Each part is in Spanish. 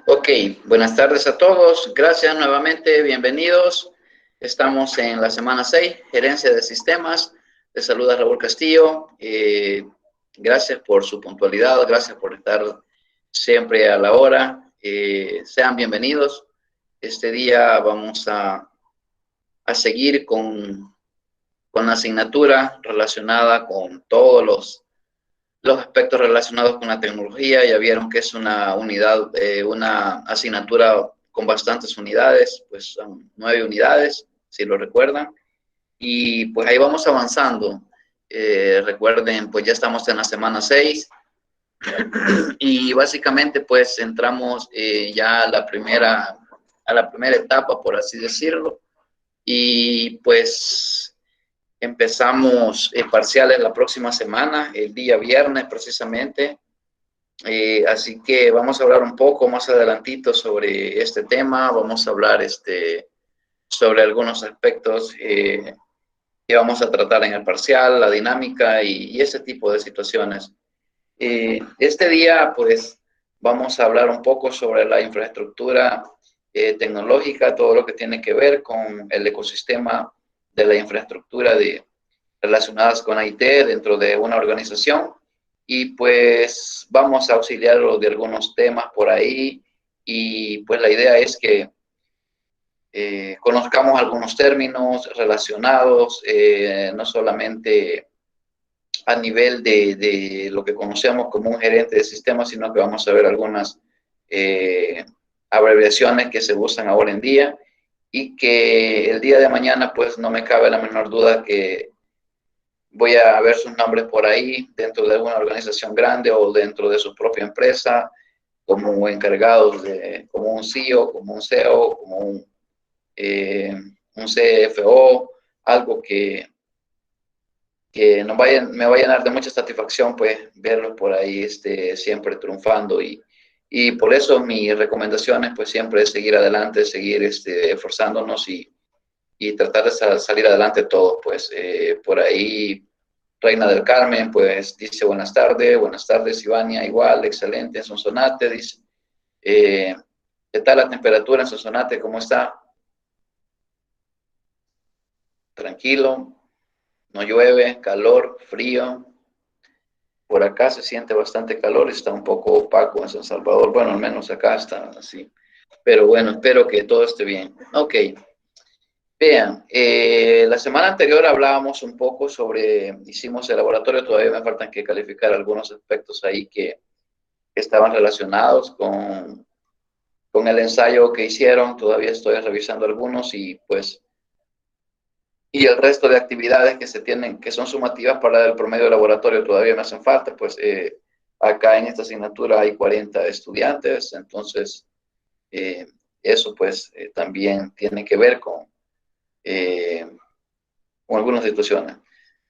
Ok, buenas tardes a todos. Gracias nuevamente, bienvenidos. Estamos en la semana 6, Gerencia de Sistemas. Les saluda Raúl Castillo. Gracias por su puntualidad, gracias por estar siempre a la hora. Sean bienvenidos. Este día vamos a seguir con la asignatura relacionada con todos los aspectos relacionados con la tecnología. Ya vieron que es una unidad, una asignatura con bastantes unidades, pues son 9 unidades, si lo recuerdan. Y pues ahí vamos avanzando. Recuerden, pues ya estamos en la semana 6 y básicamente pues entramos ya a la primera etapa, por así decirlo. Y pues empezamos parciales la próxima semana, el día viernes precisamente. Así que vamos a hablar un poco más adelantito sobre este tema. Vamos a hablar sobre algunos aspectos que vamos a tratar en el parcial, la dinámica y ese tipo de situaciones. Este día, pues, vamos a hablar un poco sobre la infraestructura tecnológica, todo lo que tiene que ver con el ecosistema de la infraestructura relacionadas con IT dentro de una organización. Y pues vamos a auxiliarlo de algunos temas por ahí. Y pues la idea es que conozcamos algunos términos relacionados, no solamente a nivel de lo que conocemos como un gerente de sistemas, sino que vamos a ver algunas abreviaciones que se usan ahora en día y que el día de mañana pues no me cabe la menor duda que voy a ver sus nombres por ahí dentro de alguna organización grande o dentro de su propia empresa como encargados como un CEO, como un CEO, como un CFO, algo que me va a llenar de mucha satisfacción, pues, verlos por ahí siempre triunfando y por eso mi recomendación es, pues, siempre seguir adelante, seguir esforzándonos y tratar de salir adelante todos, pues, por ahí Reina del Carmen, pues, dice buenas tardes, Ivania, igual, excelente, en Sonsonate, dice, ¿qué tal la temperatura en Sonsonate? ¿Cómo está? Tranquilo, no llueve, calor, frío. Por acá se siente bastante calor, está un poco opaco en San Salvador. Bueno, al menos acá está así. Pero bueno, espero que todo esté bien. Ok. Vean, la semana anterior hablábamos un poco hicimos el laboratorio, todavía me faltan que calificar algunos aspectos ahí que estaban relacionados con el ensayo que hicieron. Todavía estoy revisando algunos y pues y el resto de actividades que se tienen, que son sumativas para el promedio de laboratorio, todavía me hacen falta, pues acá en esta asignatura hay 40 estudiantes, entonces eso pues también tiene que ver con algunas situaciones.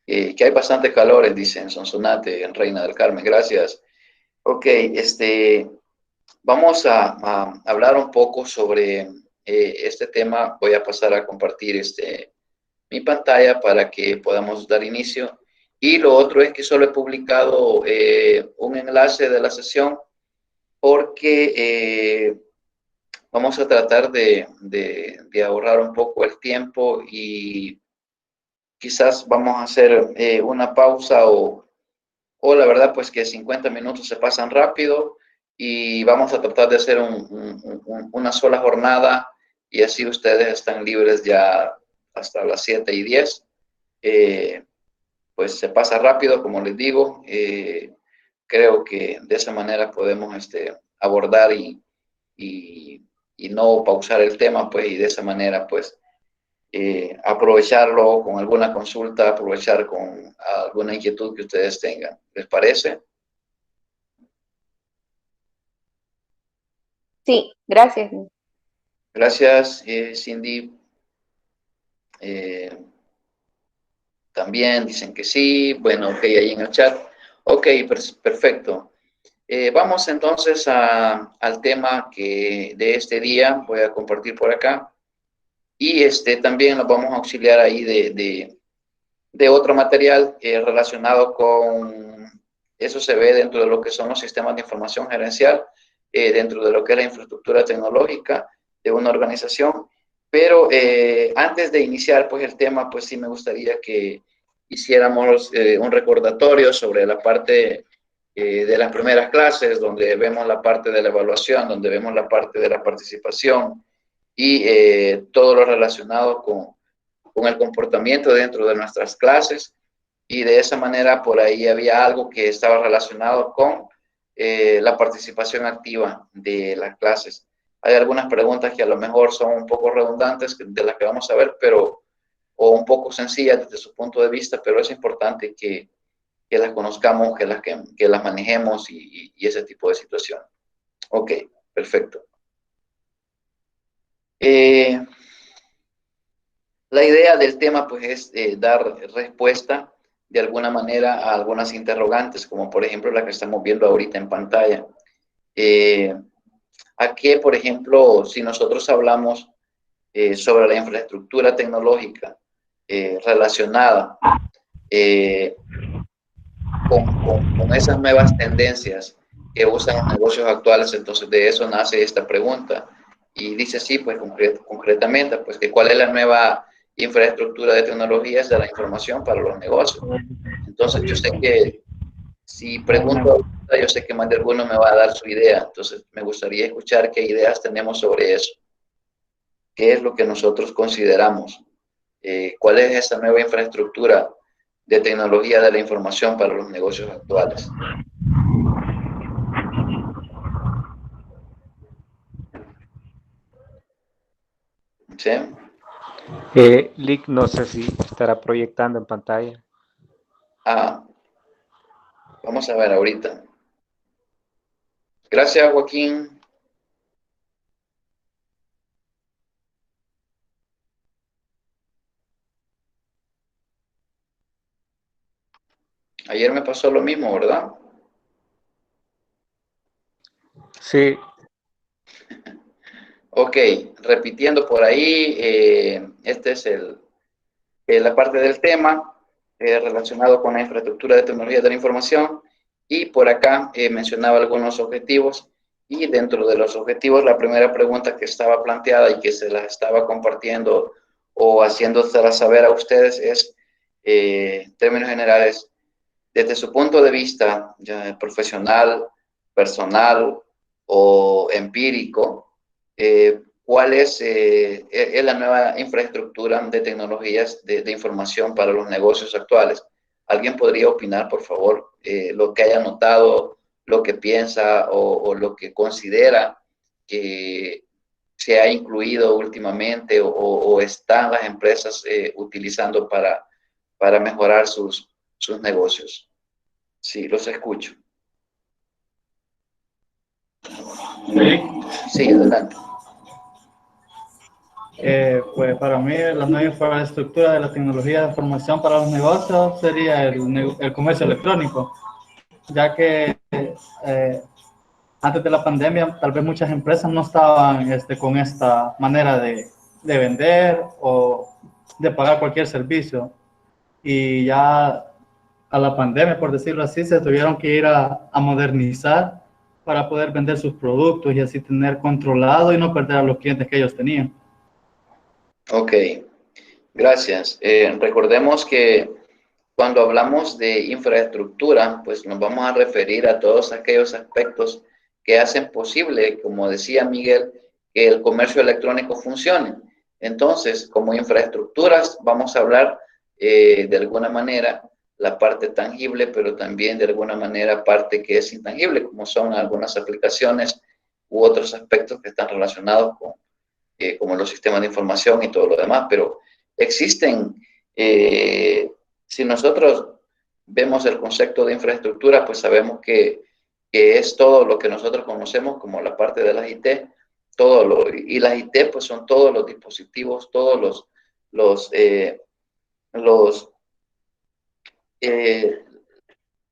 Que hay bastante calor, dice en Sonsonate, en Reina del Carmen, gracias. Ok, vamos a hablar un poco sobre este tema, voy a pasar a compartir mi pantalla para que podamos dar inicio. Y lo otro es que solo he publicado un enlace de la sesión porque vamos a tratar de ahorrar un poco el tiempo y quizás vamos a hacer una pausa o la verdad pues que 50 minutos se pasan rápido y vamos a tratar de hacer una sola jornada y así ustedes están libres ya hasta las 7:10. Pues se pasa rápido, como les digo. Creo que de esa manera podemos abordar y no pausar el tema, pues, y de esa manera, pues, aprovecharlo con alguna consulta, aprovechar con alguna inquietud que ustedes tengan. ¿Les parece? Sí, gracias. Gracias, Cindy. Eh, También dicen que sí. Bueno, ok, ahí en el chat. Ok, perfecto. Vamos entonces al tema de este día. Voy a compartir por acá. Y también nos vamos a auxiliar ahí de otro material relacionado con, eso se ve dentro de lo que son los sistemas de información gerencial. dentro de lo que es la infraestructura tecnológica de una organización. Pero antes de iniciar pues el tema, pues sí me gustaría que hiciéramos un recordatorio sobre la parte de las primeras clases, donde vemos la parte de la evaluación, donde vemos la parte de la participación y todo lo relacionado con el comportamiento dentro de nuestras clases. Y de esa manera por ahí había algo que estaba relacionado con la participación activa de las clases. Hay algunas preguntas que a lo mejor son un poco redundantes de las que vamos a ver, pero o un poco sencillas desde su punto de vista, pero es importante que las conozcamos, que las manejemos y ese tipo de situación. Ok, perfecto. La idea del tema pues es dar respuesta de alguna manera a algunas interrogantes, como por ejemplo la que estamos viendo ahorita en pantalla. A qué, por ejemplo, si nosotros hablamos sobre la infraestructura tecnológica relacionada con esas nuevas tendencias que usan los negocios actuales, entonces de eso nace esta pregunta. Y dice sí, pues concretamente, pues que cuál es la nueva infraestructura de tecnologías de la información para los negocios. Entonces yo sé que si pregunto, yo sé que más de alguno me va a dar su idea, entonces me gustaría escuchar qué ideas tenemos sobre eso. ¿Qué es lo que nosotros consideramos? ¿Cuál es esa nueva infraestructura de tecnología de la información para los negocios actuales? ¿Sí? Lick, no sé si estará proyectando en pantalla. Ah, vamos a ver ahorita. Gracias, Joaquín. Ayer me pasó lo mismo, ¿verdad? Sí. Ok, repitiendo por ahí, este es la parte del tema relacionado con la infraestructura de tecnología de la información, y por acá mencionaba algunos objetivos, y dentro de los objetivos la primera pregunta que estaba planteada y que se la estaba compartiendo o haciéndosela saber a ustedes es, en términos generales, desde su punto de vista ya profesional, personal o empírico, ¿cuál es la nueva infraestructura de tecnologías de información para los negocios actuales? ¿Alguien podría opinar, por favor, lo que haya notado, lo que piensa o lo que considera que se ha incluido últimamente o están las empresas utilizando para mejorar sus negocios? Sí, los escucho. Sí, Sí, adelante. pues para mí la nueva infraestructura de la tecnología de información para los negocios sería el comercio electrónico, ya que antes de la pandemia tal vez muchas empresas no estaban con esta manera de vender o de pagar cualquier servicio, y ya a la pandemia, por decirlo así, se tuvieron que ir a modernizar para poder vender sus productos y así tener controlado y no perder a los clientes que ellos tenían. Ok, gracias. Recordemos que cuando hablamos de infraestructura, pues nos vamos a referir a todos aquellos aspectos que hacen posible, como decía Miguel, que el comercio electrónico funcione. Entonces, como infraestructuras, vamos a hablar de alguna manera la parte tangible, pero también de alguna manera parte que es intangible, como son algunas aplicaciones u otros aspectos que están relacionados con como los sistemas de información y todo lo demás, pero existen, si nosotros vemos el concepto de infraestructura, pues sabemos que es todo lo que nosotros conocemos como la parte de las IT, y las IT pues son todos los dispositivos, todos los eh,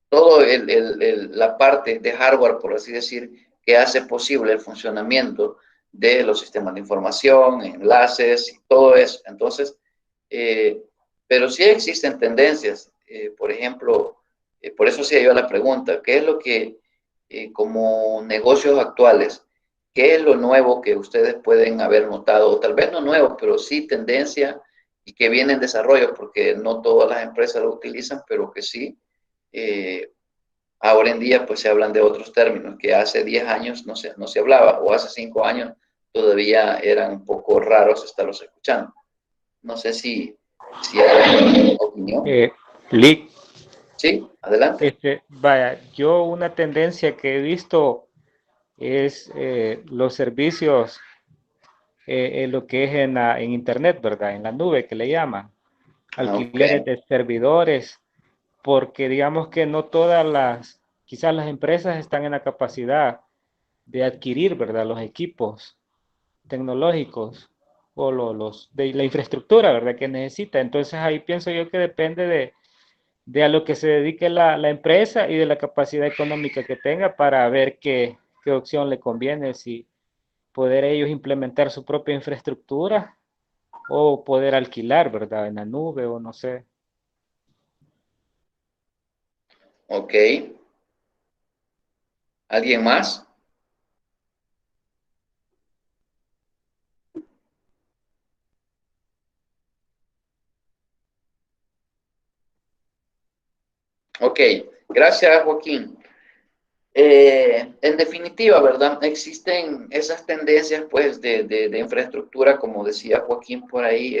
todo la parte de hardware, por así decir, que hace posible el funcionamiento de los sistemas de información, enlaces, y todo eso. Entonces, pero sí existen tendencias, por ejemplo, por eso sí yo la pregunta, ¿qué es lo que como negocios actuales, ¿qué es lo nuevo que ustedes pueden haber notado? Tal vez no nuevo, pero sí tendencia y que viene en desarrollo, porque no todas las empresas lo utilizan, pero que sí. Ahora en día pues se hablan de otros términos que hace 10 años no se hablaba, o hace 5 años todavía eran un poco raros estarlos escuchando. No sé si hay alguna opinión. Lick, Sí, adelante. vaya, yo una tendencia que he visto es los servicios, lo que es en Internet, ¿verdad? En la nube que le llaman, Ok, alquileres de servidores, porque digamos que no todas quizás las empresas están en la capacidad de adquirir, ¿verdad? Los equipos tecnológicos o de la infraestructura, ¿verdad? Que necesita. Entonces ahí pienso yo que depende de a lo que se dedique la empresa y de la capacidad económica que tenga para ver qué opción le conviene, si poder ellos implementar su propia infraestructura o poder alquilar, ¿verdad? En la nube o no sé. ok. ¿Alguien más? Ok, gracias Joaquín. En definitiva, ¿verdad? Existen esas tendencias, pues, de infraestructura, como decía Joaquín por ahí,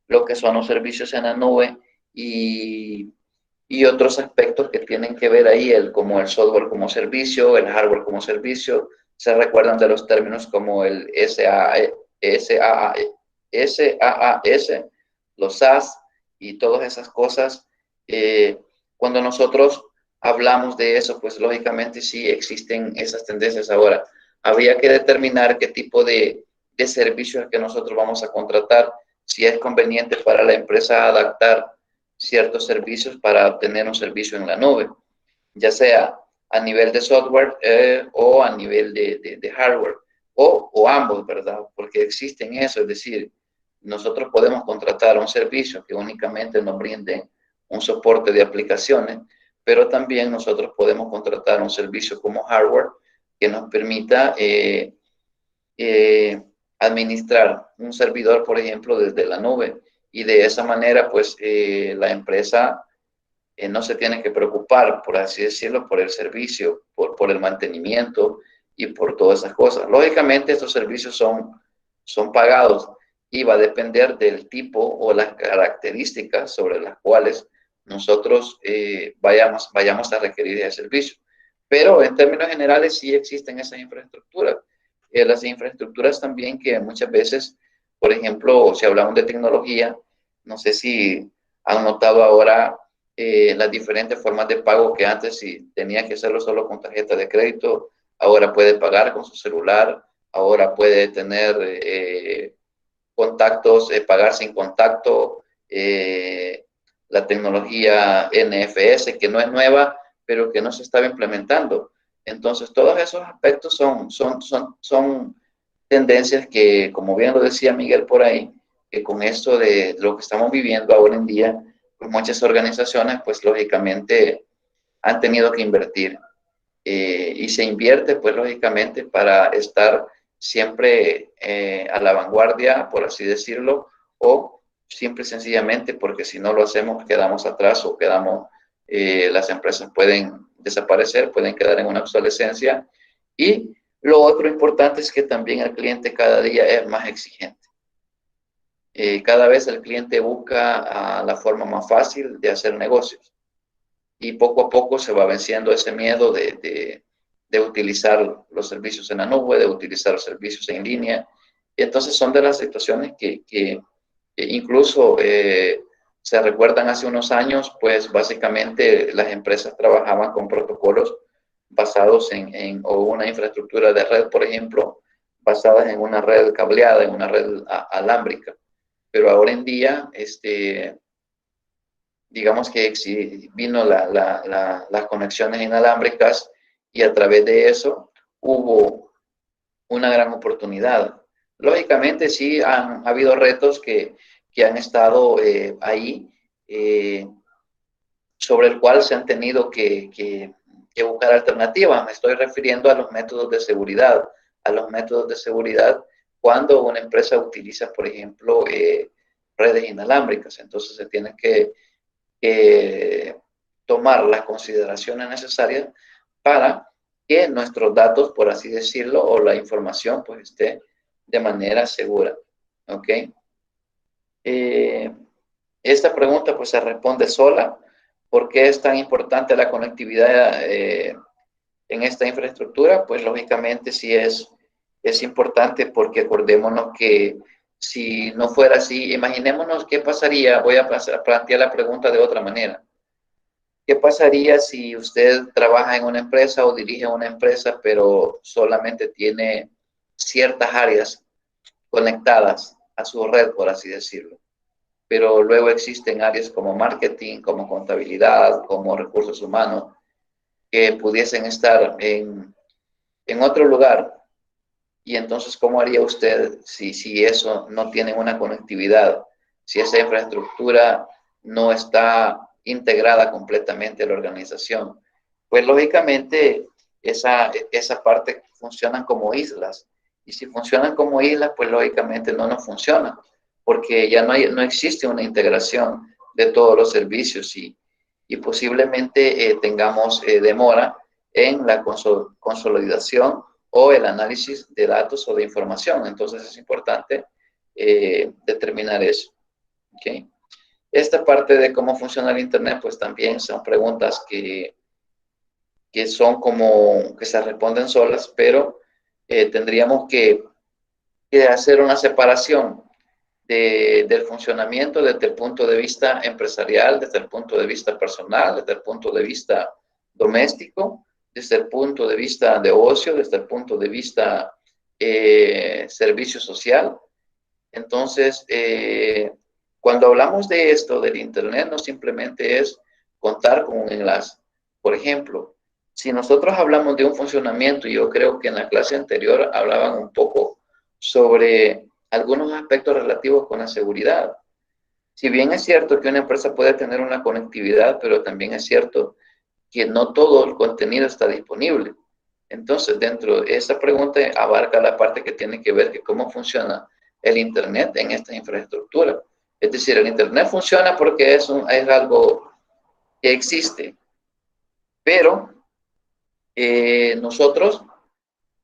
lo que son los servicios en la nube y, y otros aspectos que tienen que ver ahí, como el software como servicio, el hardware como servicio. Se recuerdan de los términos como el SaaS, los SaaS y todas esas cosas. Cuando nosotros hablamos de eso, pues lógicamente sí existen esas tendencias ahora. Habría que determinar qué tipo de servicios que nosotros vamos a contratar, si es conveniente para la empresa adaptar ciertos servicios para obtener un servicio en la nube, ya sea a nivel de software o a nivel de hardware, o ambos, ¿verdad? Porque existen eso, es decir, nosotros podemos contratar un servicio que únicamente nos brinde un soporte de aplicaciones, pero también nosotros podemos contratar un servicio como hardware que nos permita administrar un servidor, por ejemplo, desde la nube. Y de esa manera, pues, la empresa no se tiene que preocupar, por así decirlo, por el servicio, por el mantenimiento y por todas esas cosas. Lógicamente, estos servicios son pagados y va a depender del tipo o las características sobre las cuales nosotros vayamos a requerir ese servicio. Pero en términos generales sí existen esas infraestructuras. Las infraestructuras también que muchas veces, por ejemplo, si hablamos de tecnología, no sé si han notado ahora las diferentes formas de pago que antes si tenía que hacerlo solo con tarjeta de crédito, ahora puede pagar con su celular, ahora puede tener contactos, pagar sin contacto, la tecnología NFS, que no es nueva, pero que no se estaba implementando. Entonces, todos esos aspectos son tendencias que, como bien lo decía Miguel por ahí, que con esto de lo que estamos viviendo ahora en día, pues muchas organizaciones, pues lógicamente han tenido que invertir. Y se invierte, pues lógicamente, para estar siempre a la vanguardia, por así decirlo, o simple y sencillamente porque si no lo hacemos quedamos atrás o las empresas pueden desaparecer, pueden quedar en una obsolescencia. Y lo otro importante es que también el cliente cada día es más exigente. Cada vez el cliente busca la forma más fácil de hacer negocios y poco a poco se va venciendo ese miedo de utilizar los servicios en la nube, de utilizar los servicios en línea. Y entonces son de las situaciones que incluso se recuerdan hace unos años, pues básicamente las empresas trabajaban con protocolos basados o una infraestructura de red, por ejemplo, basadas en una red cableada, en una red alámbrica. Pero ahora en día, digamos que vino las conexiones inalámbricas y a través de eso hubo una gran oportunidad. Lógicamente sí han habido retos que han estado ahí, sobre el cual se han tenido que buscar alternativas. Me estoy refiriendo a los métodos de seguridad, cuando una empresa utiliza, por ejemplo, redes inalámbricas. Entonces se tienen que tomar las consideraciones necesarias para que nuestros datos, por así decirlo, o la información, pues esté de manera segura. ¿Ok? Esta pregunta pues se responde sola. ¿Por qué es tan importante la conectividad en esta infraestructura? Pues lógicamente sí es importante, porque acordémonos que si no fuera así, imaginémonos qué pasaría. Voy a plantear la pregunta de otra manera. ¿Qué pasaría si usted trabaja en una empresa o dirige una empresa, pero solamente tiene ciertas áreas conectadas a su red, por así decirlo? Pero luego existen áreas como marketing, como contabilidad, como recursos humanos, que pudiesen estar en otro lugar. Y entonces, ¿cómo haría usted si eso no tiene una conectividad? Si esa infraestructura no está integrada completamente a la organización. Pues lógicamente esa parte funcionan como islas. Y si funcionan como islas, pues lógicamente no nos funciona, porque ya no existe una integración de todos los servicios y posiblemente tengamos demora en la consolidación o el análisis de datos o de información. Entonces es importante determinar eso. ¿Okay? Esta parte de cómo funciona el Internet, pues también son preguntas que son como que se responden solas, pero tendríamos que hacer una separación del funcionamiento desde el punto de vista empresarial, desde el punto de vista personal, desde el punto de vista doméstico, desde el punto de vista de ocio, desde el punto de vista servicio social. Entonces, cuando hablamos de esto, del Internet, no simplemente es contar con un enlace. Por ejemplo, si nosotros hablamos de un funcionamiento, y yo creo que en la clase anterior hablaban un poco sobre algunos aspectos relativos con la seguridad. Si bien es cierto que una empresa puede tener una conectividad, pero también es cierto que no todo el contenido está disponible. Entonces, dentro de esa pregunta abarca la parte que tiene que ver con cómo funciona el Internet en esta infraestructura. Es decir, el Internet funciona porque es algo que existe, pero nosotros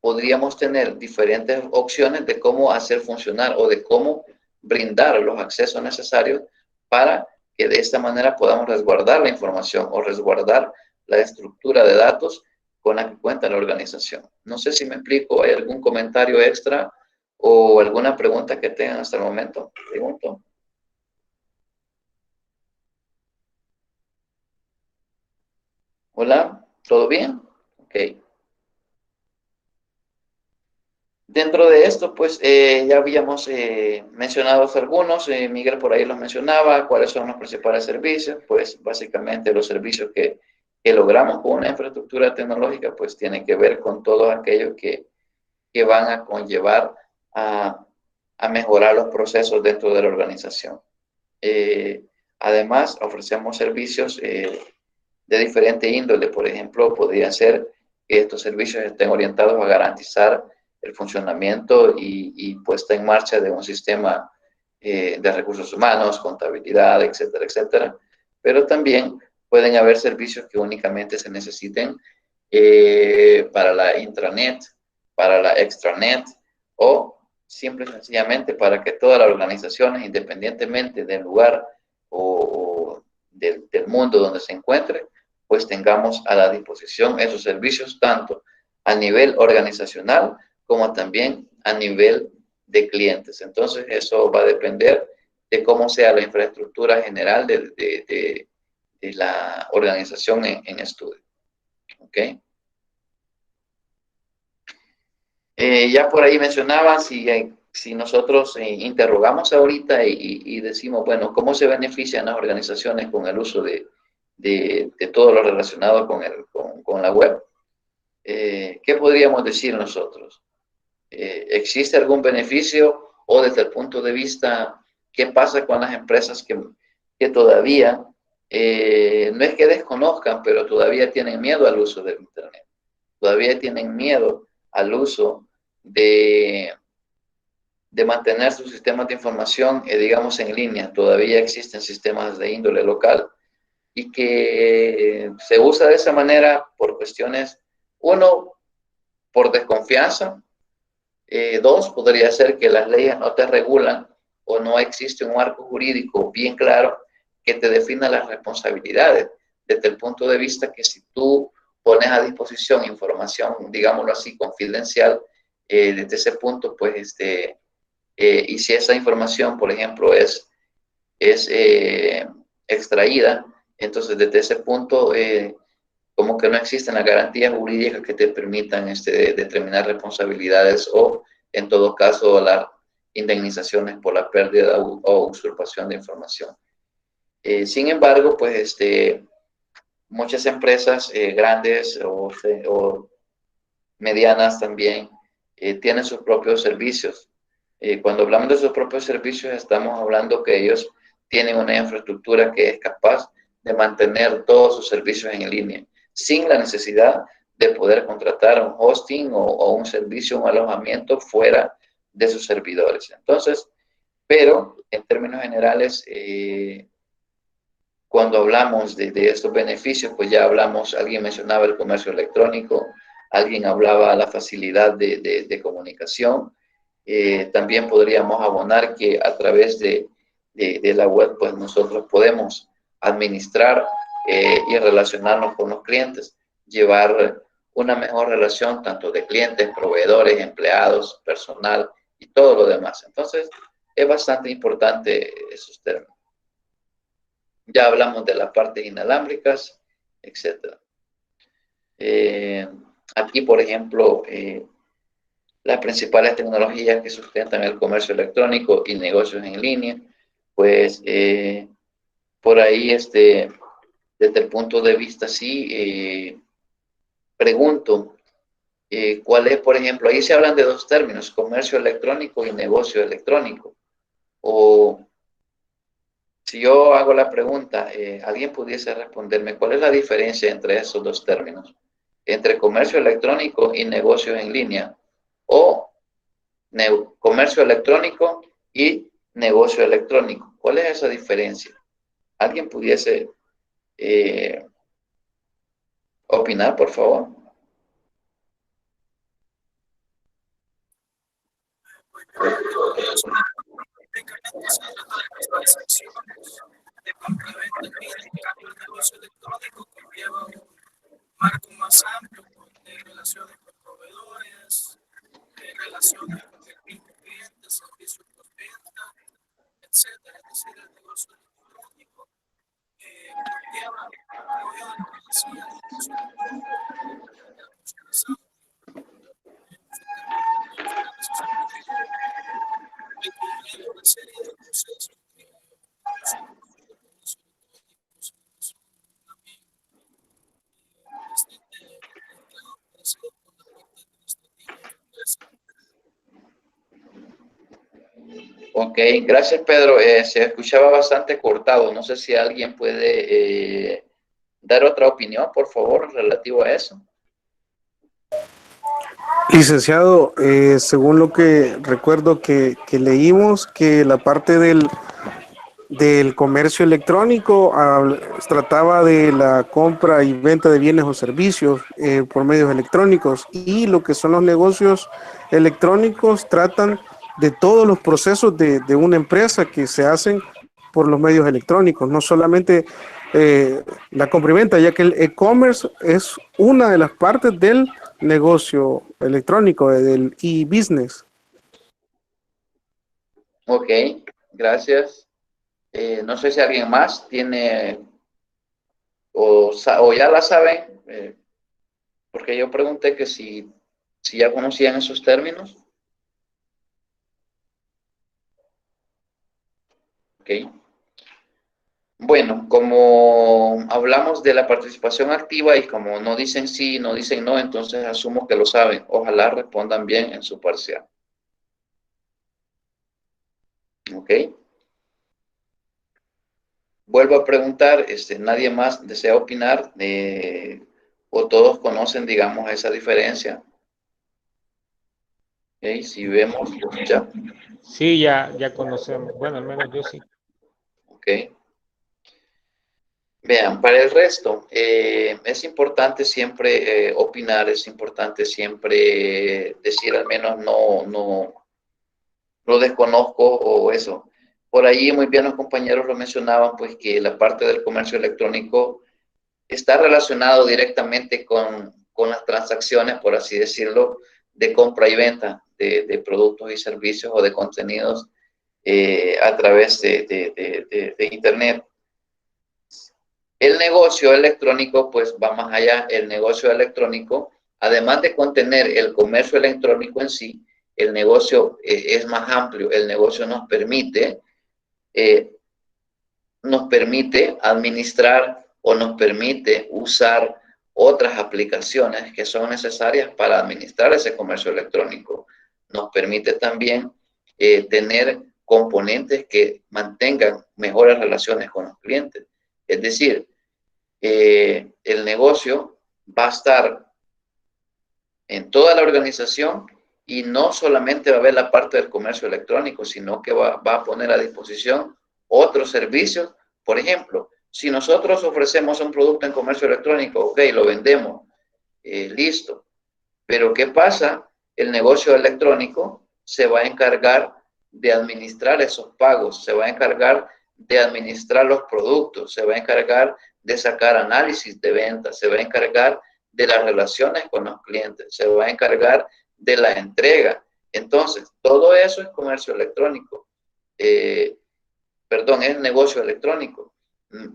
podríamos tener diferentes opciones de cómo hacer funcionar o de cómo brindar los accesos necesarios para que de esta manera podamos resguardar la información o resguardar la estructura de datos con la que cuenta la organización. No sé si me explico. ¿Hay algún comentario extra o alguna pregunta que tengan hasta el momento? Pregunto. Hola, ¿todo bien? Ok. Dentro de esto, pues ya habíamos mencionado algunos, Miguel por ahí los mencionaba. ¿Cuáles son los principales servicios? Pues básicamente los servicios que logramos con una infraestructura tecnológica, pues tienen que ver con todo aquello que van a conllevar a mejorar los procesos dentro de la organización. Además, ofrecemos servicios de diferente índole. Por ejemplo, podría ser que estos servicios estén orientados a garantizar el funcionamiento y puesta en marcha de un sistema de recursos humanos, contabilidad, etcétera, etcétera. Pero también pueden haber servicios que únicamente se necesiten para la intranet, para la extranet, o simple y sencillamente para que todas las organizaciones, independientemente del lugar o del mundo donde se encuentre, pues tengamos a la disposición esos servicios tanto a nivel organizacional como también a nivel de clientes. Entonces, eso va a depender de cómo sea la infraestructura general de la organización en estudio. ¿Ok? Ya por ahí mencionaba, si nosotros interrogamos ahorita y decimos, bueno, ¿cómo se benefician las organizaciones con el uso de todo lo relacionado con la web? ¿Qué podríamos decir nosotros? ¿Existe algún beneficio? O desde el punto de vista, ¿qué pasa con las empresas que todavía no es que desconozcan, pero todavía tienen miedo al uso del Internet. Todavía tienen miedo al uso de mantener sus sistemas de información, digamos, en línea. Todavía existen sistemas de índole local y que se usa de esa manera por cuestiones, uno, por desconfianza, dos, podría ser que las leyes no te regulan o no existe un marco jurídico bien claro que te defina las responsabilidades, desde el punto de vista que si tú pones a disposición información, digámoslo así, confidencial, desde ese punto, pues, y si esa información, por ejemplo, es extraída, entonces desde ese punto, como que no existen las garantías jurídicas que te permitan determinar responsabilidades o, en todo caso, las indemnizaciones por la pérdida o usurpación de información. Sin embargo, pues muchas empresas grandes o medianas también tienen sus propios servicios. Cuando hablamos de sus propios servicios, estamos hablando que ellos tienen una infraestructura que es capaz de mantener todos sus servicios en línea, sin la necesidad de poder contratar un hosting o un servicio, un alojamiento fuera de sus servidores. Entonces, pero en términos generales, cuando hablamos de estos beneficios, pues ya hablamos, alguien mencionaba el comercio electrónico, alguien hablaba la facilidad de comunicación. También podríamos abonar que a través de la web, pues nosotros podemos administrar y relacionarnos con los clientes, llevar una mejor relación tanto de clientes, proveedores, empleados, personal y todo lo demás. Entonces, es bastante importante esos términos. Ya hablamos de las partes inalámbricas, etc. Aquí, por ejemplo, las principales tecnologías que sustentan el comercio electrónico y negocios en línea, pues por ahí, desde el punto de vista, sí, pregunto, ¿cuál es, por ejemplo, ahí se hablan de dos términos, comercio electrónico y negocio electrónico? O si yo hago la pregunta, alguien pudiese responderme, ¿cuál es la diferencia entre esos dos términos? Entre comercio electrónico y negocios en línea, o comercio electrónico y negocio electrónico. ¿Cuál es esa diferencia? ¿Alguien pudiese opinar, por favor? De compra-venta y intercambio de negocio electrónico que lleva un marco más amplio de relaciones con proveedores, de relaciones con el mismo cliente, servicios postventa, etcétera. Es decir, el negocio electrónico conlleva mayor capacidad de negocio electrónico, una serie de procesos que Ok, gracias Pedro. Se escuchaba bastante cortado. No sé si alguien puede dar otra opinión, por favor, relativo a eso. Licenciado, según lo que recuerdo que leímos, que la parte del comercio electrónico trataba de la compra y venta de bienes o servicios por medios electrónicos, y lo que son los negocios electrónicos tratan de todos los procesos de una empresa que se hacen por los medios electrónicos, no solamente la compra y venta, ya que el e-commerce es una de las partes del negocio electrónico, del e-business. Ok, gracias. No sé si alguien más tiene o ya la saben, porque yo pregunté que si ya conocían esos términos. Ok. Bueno, como hablamos de la participación activa y como no dicen sí, no dicen no, entonces asumo que lo saben. Ojalá respondan bien en su parcial. Ok. vuelvo a preguntar, ¿nadie más desea opinar? ¿O todos conocen, digamos, esa diferencia? Ok, si vemos, ya, Sí, ya conocemos. Bueno, al menos yo sí. ok. Vean, para el resto, es importante siempre opinar, es importante siempre decir al menos no lo desconozco o eso. Por ahí muy bien los compañeros lo mencionaban, pues que la parte del comercio electrónico está relacionado directamente con las transacciones, por así decirlo, de compra y venta de productos y servicios o de contenidos a través de Internet. El negocio electrónico, pues va más allá. El negocio electrónico, además de contener el comercio electrónico en sí, el negocio es más amplio. El negocio eh, nos permite administrar o nos permite usar otras aplicaciones que son necesarias para administrar ese comercio electrónico. Nos permite también tener componentes que mantengan mejores relaciones con los clientes. Es decir, el negocio va a estar en toda la organización y no solamente va a ver la parte del comercio electrónico, sino que va a poner a disposición otros servicios. Por ejemplo, si nosotros ofrecemos un producto en comercio electrónico, ok, lo vendemos, listo. Pero ¿qué pasa? El negocio electrónico se va a encargar de administrar esos pagos, se va a encargar de administrar los productos, se va a encargar de sacar análisis de ventas, se va a encargar de las relaciones con los clientes, se va a encargar de la entrega. Entonces, todo eso es comercio electrónico. Es negocio electrónico.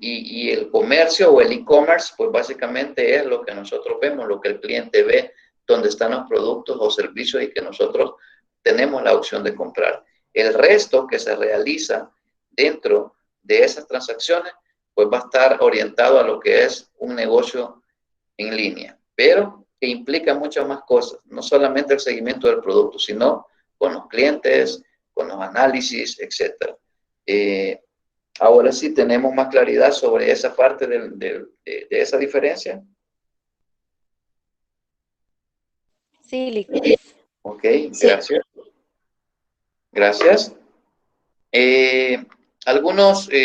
Y el comercio o el e-commerce, pues básicamente es lo que nosotros vemos, lo que el cliente ve, donde están los productos o servicios y que nosotros tenemos la opción de comprar. El resto que se realiza dentro de esas transacciones, pues va a estar orientado a lo que es un negocio en línea, pero que implica muchas más cosas, no solamente el seguimiento del producto, sino con los clientes, con los análisis, etc. Ahora sí tenemos más claridad sobre esa parte de esa diferencia. Sí, Lick. Ok, gracias. Gracias.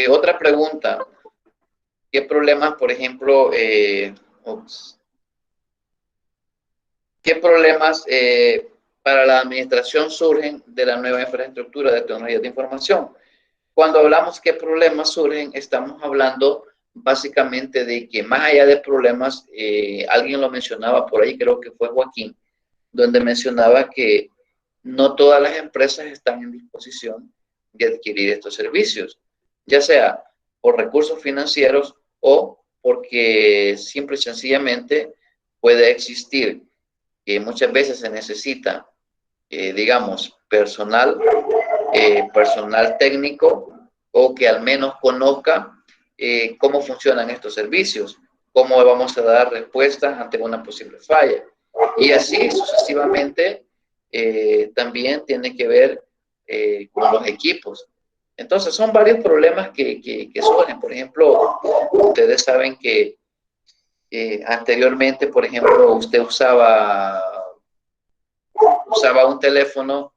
Otra pregunta. ¿Qué problemas, por ejemplo, qué problemas para la administración surgen de la nueva infraestructura de tecnologías de información? Cuando hablamos qué problemas surgen, estamos hablando básicamente de que más allá de problemas, alguien lo mencionaba por ahí, creo que fue Joaquín, donde mencionaba que no todas las empresas están en disposición de adquirir estos servicios, ya sea por recursos financieros o porque simple y sencillamente puede existir que muchas veces se necesita, digamos, personal técnico o que al menos conozca cómo funcionan estos servicios, cómo vamos a dar respuestas ante una posible falla. Y así sucesivamente también tiene que ver con los equipos. Entonces son varios problemas que surgen. Por ejemplo, ustedes saben que anteriormente, por ejemplo, usted usaba un teléfono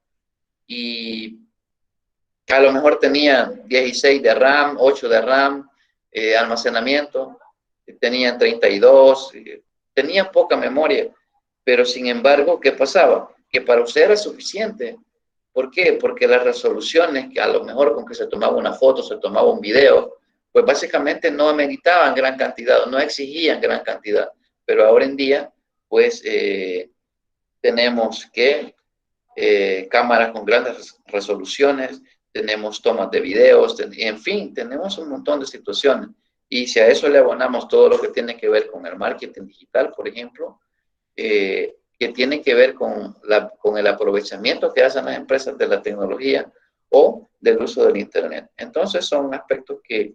y a lo mejor tenía 16 de RAM, 8 de RAM, almacenamiento, tenían 32, tenían poca memoria, pero sin embargo, ¿qué pasaba? Que para usted era suficiente. ¿Por qué? Porque las resoluciones, que a lo mejor con que se tomaba una foto, se tomaba un video, pues básicamente no ameritaban gran cantidad, no exigían gran cantidad, pero ahora en día, pues tenemos que cámaras con grandes resoluciones, tenemos tomas de videos, en fin, tenemos un montón de situaciones. Y si a eso le abonamos todo lo que tiene que ver con el marketing digital, por ejemplo, que tiene que ver con el aprovechamiento que hacen las empresas de la tecnología o del uso del Internet. Entonces son aspectos que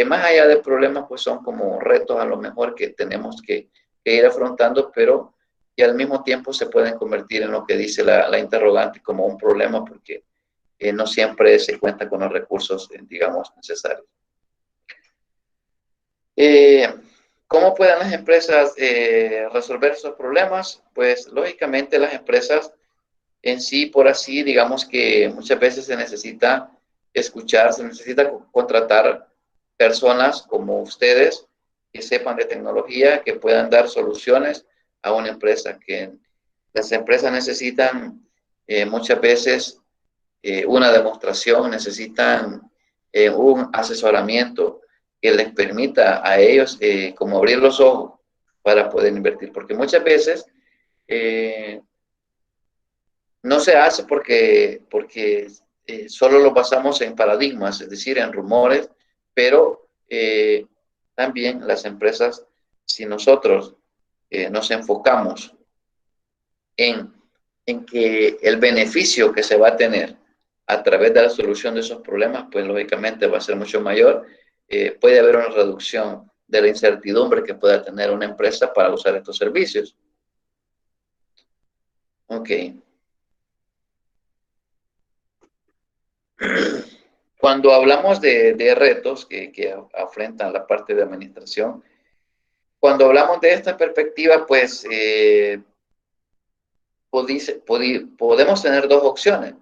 más allá de problemas, pues son como retos a lo mejor que tenemos que ir afrontando, pero que al mismo tiempo se pueden convertir en lo que dice la interrogante como un problema, porque no siempre se cuenta con los recursos, digamos, necesarios. Eh, ¿Cómo pueden las empresas resolver esos problemas? Pues lógicamente las empresas en sí, por así, digamos que muchas veces se necesita escuchar, se necesita contratar personas como ustedes que sepan de tecnología, que puedan dar soluciones a una empresa, que las empresas necesitan muchas veces una demostración, necesitan un asesoramiento que les permita a ellos como abrir los ojos para poder invertir, porque muchas veces no se hace porque solo lo basamos en paradigmas, es decir, en rumores, pero también las empresas, si nosotros nos enfocamos en, en que el beneficio que se va a tener a través de la solución de esos problemas, pues lógicamente va a ser mucho mayor. Puede haber una reducción de la incertidumbre que pueda tener una empresa para usar estos servicios. Ok. Cuando hablamos de retos que afrontan la parte de administración, cuando hablamos de esta perspectiva, pues podemos tener dos opciones,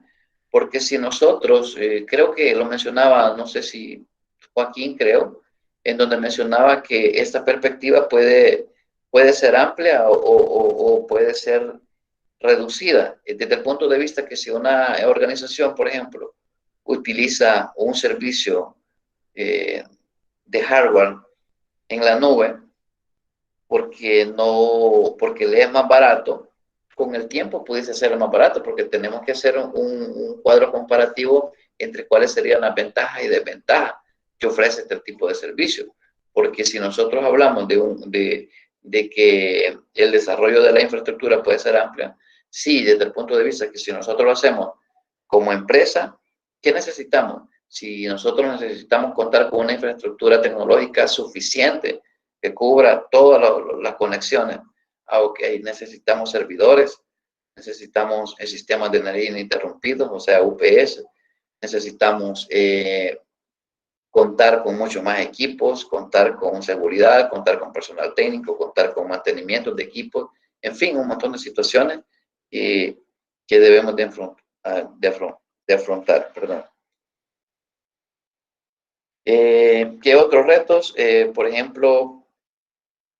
porque si nosotros, creo que lo mencionaba, no sé si Joaquín, creo, en donde mencionaba que esta perspectiva puede ser amplia o puede ser reducida, desde el punto de vista que si una organización, por ejemplo, utiliza un servicio de hardware en la nube porque le es más barato, con el tiempo pudiese ser más barato porque tenemos que hacer un cuadro comparativo entre cuáles serían las ventajas y desventajas que ofrece este tipo de servicio. Porque si nosotros hablamos de que el desarrollo de la infraestructura puede ser amplia, sí, desde el punto de vista que si nosotros lo hacemos como empresa, ¿qué necesitamos? Si nosotros necesitamos contar con una infraestructura tecnológica suficiente que cubra todas las conexiones, ok, necesitamos servidores, necesitamos sistemas de energía ininterrumpidos, o sea, UPS, necesitamos contar con mucho más equipos, contar con seguridad, contar con personal técnico, contar con mantenimiento de equipos, en fin, un montón de situaciones que debemos de afrontar. Perdón. ¿Qué otros retos? Por ejemplo,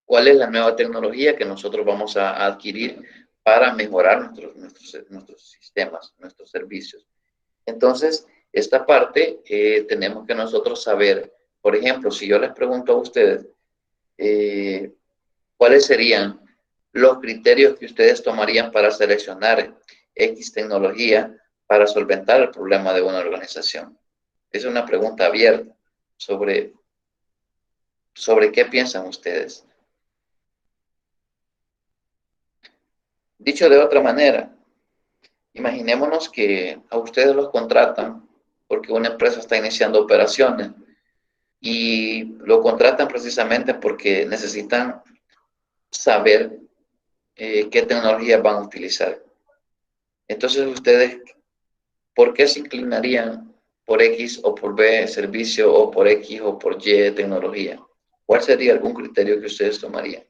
¿cuál es la nueva tecnología que nosotros vamos a adquirir para mejorar nuestros sistemas, nuestros servicios? Entonces, esta parte tenemos que nosotros saber, por ejemplo, si yo les pregunto a ustedes, ¿cuáles serían los criterios que ustedes tomarían para seleccionar X tecnología para solventar el problema de una organización? Es una pregunta abierta sobre qué piensan ustedes. Dicho de otra manera, imaginémonos que a ustedes los contratan porque una empresa está iniciando operaciones y lo contratan precisamente porque necesitan saber qué tecnologías van a utilizar. Entonces ustedes, ¿por qué se inclinarían por X o por B servicio o por X o por Y tecnología? ¿Cuál sería algún criterio que ustedes tomarían?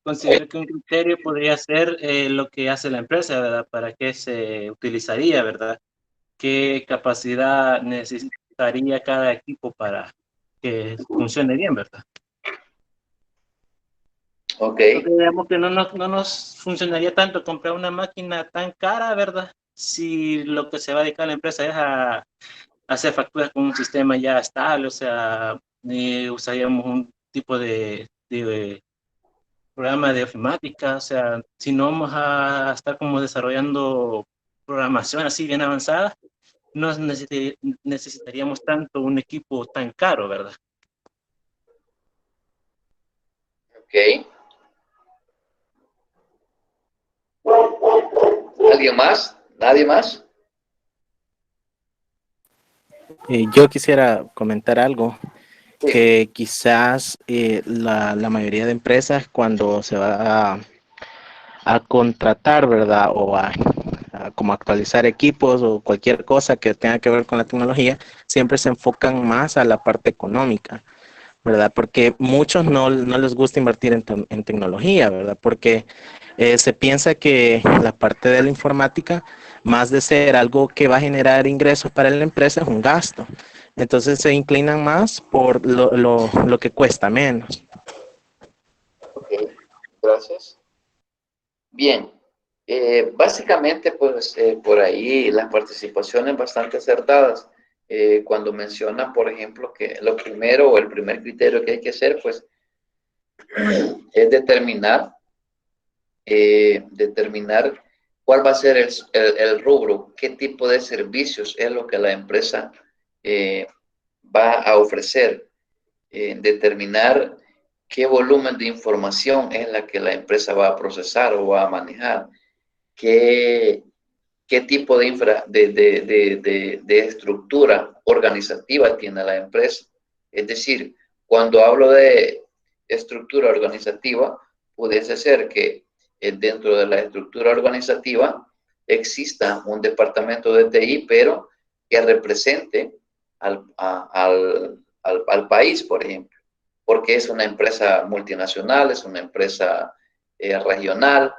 Considero que un criterio podría ser lo que hace la empresa, ¿verdad? ¿Para qué se utilizaría, verdad? ¿Qué capacidad necesitaría cada equipo para que funcione bien, verdad? Ok. Porque digamos que no nos funcionaría tanto comprar una máquina tan cara, ¿verdad? Si lo que se va a dedicar a la empresa es a hacer facturas con un sistema ya estable, o sea, usaríamos un tipo de programa de ofimática, o sea, si no vamos a estar como desarrollando programación así bien avanzada, no necesitaríamos tanto un equipo tan caro, ¿verdad? Ok. ¿Alguien más? ¿Nadie más? Yo quisiera comentar algo, Sí. que quizás la mayoría de empresas cuando se va a contratar, ¿verdad? O a como actualizar equipos o cualquier cosa que tenga que ver con la tecnología, siempre se enfocan más a la parte económica. ¿verdad? Porque muchos no les gusta invertir en tecnología, ¿verdad? Porque se piensa que la parte de la informática, más de ser algo que va a generar ingresos para la empresa, es un gasto. Entonces se inclinan más por lo que cuesta menos. Ok, gracias. Bien, básicamente, pues por ahí las participaciones bastante acertadas. Cuando menciona, por ejemplo, que lo primero o el primer criterio que hay que hacer, pues, es determinar cuál va a ser el rubro, qué tipo de servicios es lo que la empresa va a ofrecer, determinar qué volumen de información es la que la empresa va a procesar o va a manejar, qué tipo de estructura organizativa tiene la empresa. Es decir, cuando hablo de estructura organizativa, pudiese ser que dentro de la estructura organizativa exista un departamento de TI, pero que represente al país, por ejemplo, porque es una empresa multinacional, es una empresa regional,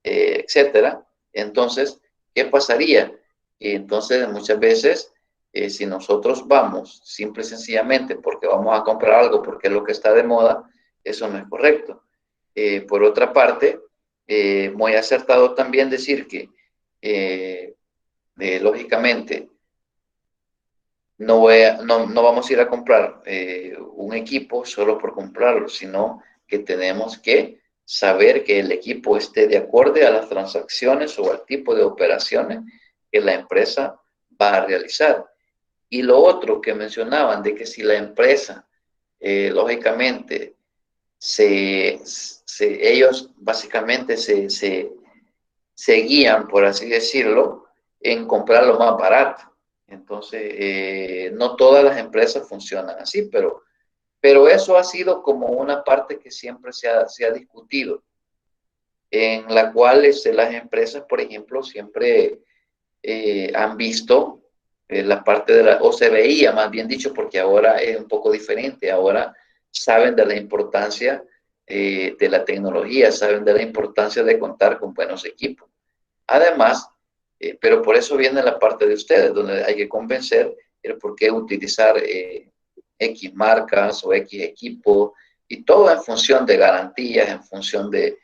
etcétera. Entonces, ¿qué pasaría? Entonces, muchas veces, si nosotros vamos simple y sencillamente porque vamos a comprar algo, porque es lo que está de moda, eso no es correcto. Por otra parte, muy acertado también decir que, lógicamente, no vamos a ir a comprar un equipo solo por comprarlo, sino que tenemos que saber que el equipo esté de acuerdo a las transacciones o al tipo de operaciones que la empresa va a realizar. Y lo otro que mencionaban, de que si la empresa, lógicamente, ellos básicamente se guían, por así decirlo, en comprar lo más barato. Entonces, no todas las empresas funcionan así, pero eso ha sido como una parte que siempre se ha discutido, en la cual las empresas, por ejemplo, siempre han visto la parte o se veía, más bien dicho, porque ahora es un poco diferente, ahora saben de la importancia de la tecnología, saben de la importancia de contar con buenos equipos. Además, pero por eso viene la parte de ustedes, donde hay que convencer el por qué utilizar X marcas o X equipo, y todo en función de garantías, en función de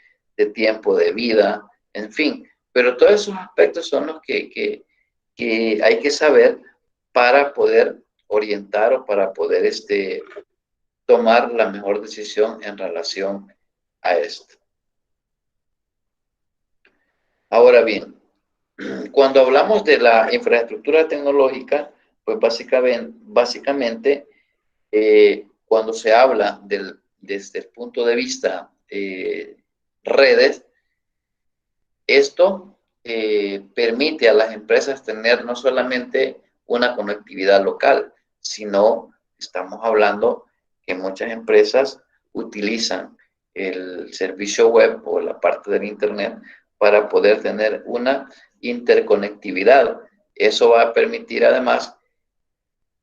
tiempo de vida, en fin. Pero todos esos aspectos son los que hay que saber para poder orientar o para poder tomar la mejor decisión en relación a esto. Ahora bien, cuando hablamos de la infraestructura tecnológica, pues básicamente cuando se habla desde el punto de vista redes, esto permite a las empresas tener no solamente una conectividad local, sino estamos hablando que muchas empresas utilizan el servicio web o la parte del Internet para poder tener una interconectividad. Eso va a permitir además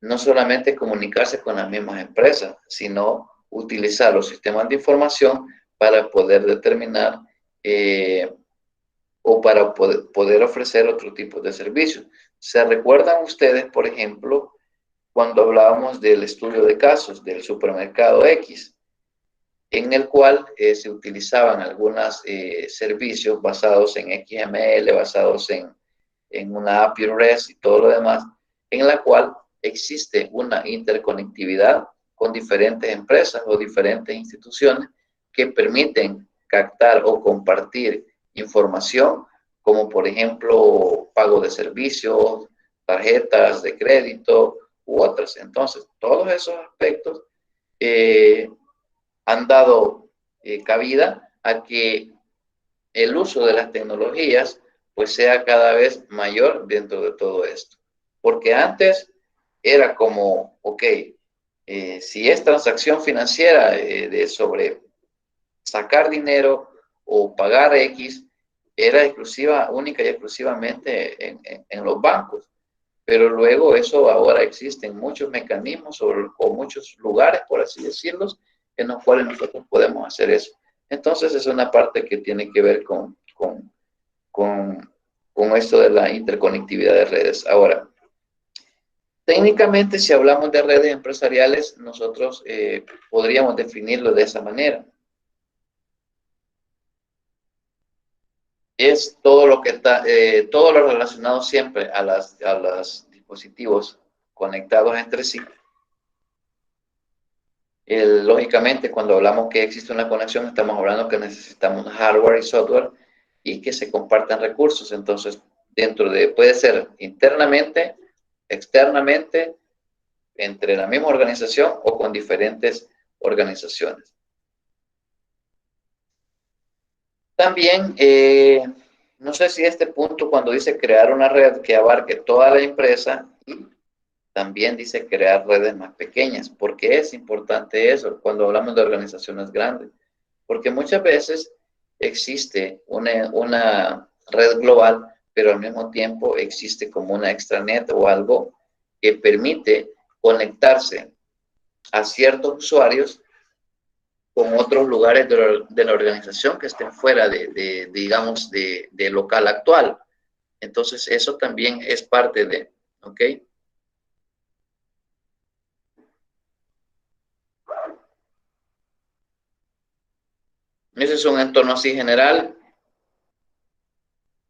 no solamente comunicarse con las mismas empresas, sino utilizar los sistemas de información para poder determinar o para poder ofrecer otro tipo de servicios. ¿Se recuerdan ustedes, por ejemplo, cuando hablábamos del estudio de casos del supermercado X, en el cual se utilizaban algunos servicios basados en XML, basados en una API REST y todo lo demás, en la cual existe una interconectividad con diferentes empresas o diferentes instituciones que permiten captar o compartir información, como por ejemplo pago de servicios, tarjetas de crédito u otras. Entonces, todos esos aspectos han dado cabida a que el uso de las tecnologías pues sea cada vez mayor dentro de todo esto. Porque antes era como, ok, si es transacción financiera sobre sacar dinero o pagar X, era única y exclusivamente en los bancos. pero luego eso ahora existen muchos mecanismos o muchos lugares, por así decirlo, en los cuales nosotros podemos hacer eso. Entonces es una parte que tiene que ver con esto de la interconectividad de redes. Ahora, técnicamente, si hablamos de redes empresariales, nosotros podríamos definirlo de esa manera. Es todo lo que está, todo lo relacionado siempre a los dispositivos conectados entre sí. Lógicamente, cuando hablamos que existe una conexión, estamos hablando que necesitamos hardware y software y que se compartan recursos. Entonces, puede ser internamente, externamente, entre la misma organización o con diferentes organizaciones. También, no sé si este punto, cuando dice crear una red que abarque toda la empresa, también dice crear redes más pequeñas. ¿Por qué es importante eso cuando hablamos de organizaciones grandes? Porque muchas veces existe una red global, pero al mismo tiempo existe como una extranet o algo que permite conectarse a ciertos usuarios con otros lugares de la organización que estén fuera digamos, de local actual. Entonces, eso también es parte de, ¿ok? Ese es un entorno así general.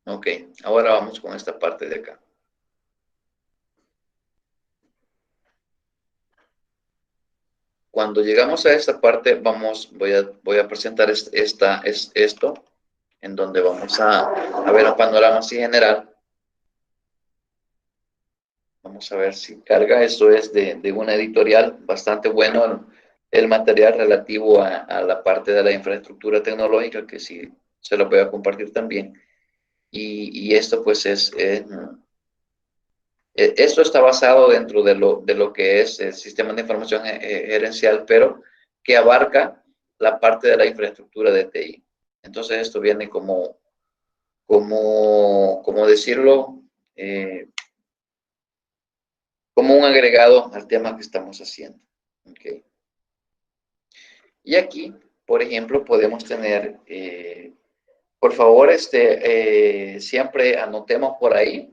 Ok, ahora vamos con esta parte de acá. Cuando llegamos a esta parte, voy a presentar esto, en donde vamos a ver un panorama así general. Vamos a ver si carga. Esto es de una editorial bastante bueno, el material relativo a la parte de la infraestructura tecnológica, que sí se lo voy a compartir también. Y esto pues esto está basado dentro de lo que es el sistema de información gerencial, pero que abarca la parte de la infraestructura de TI. Entonces esto viene como decirlo, como un agregado al tema que estamos haciendo. ¿Okay? Y aquí, por ejemplo, podemos tener, por favor, siempre anotemos por ahí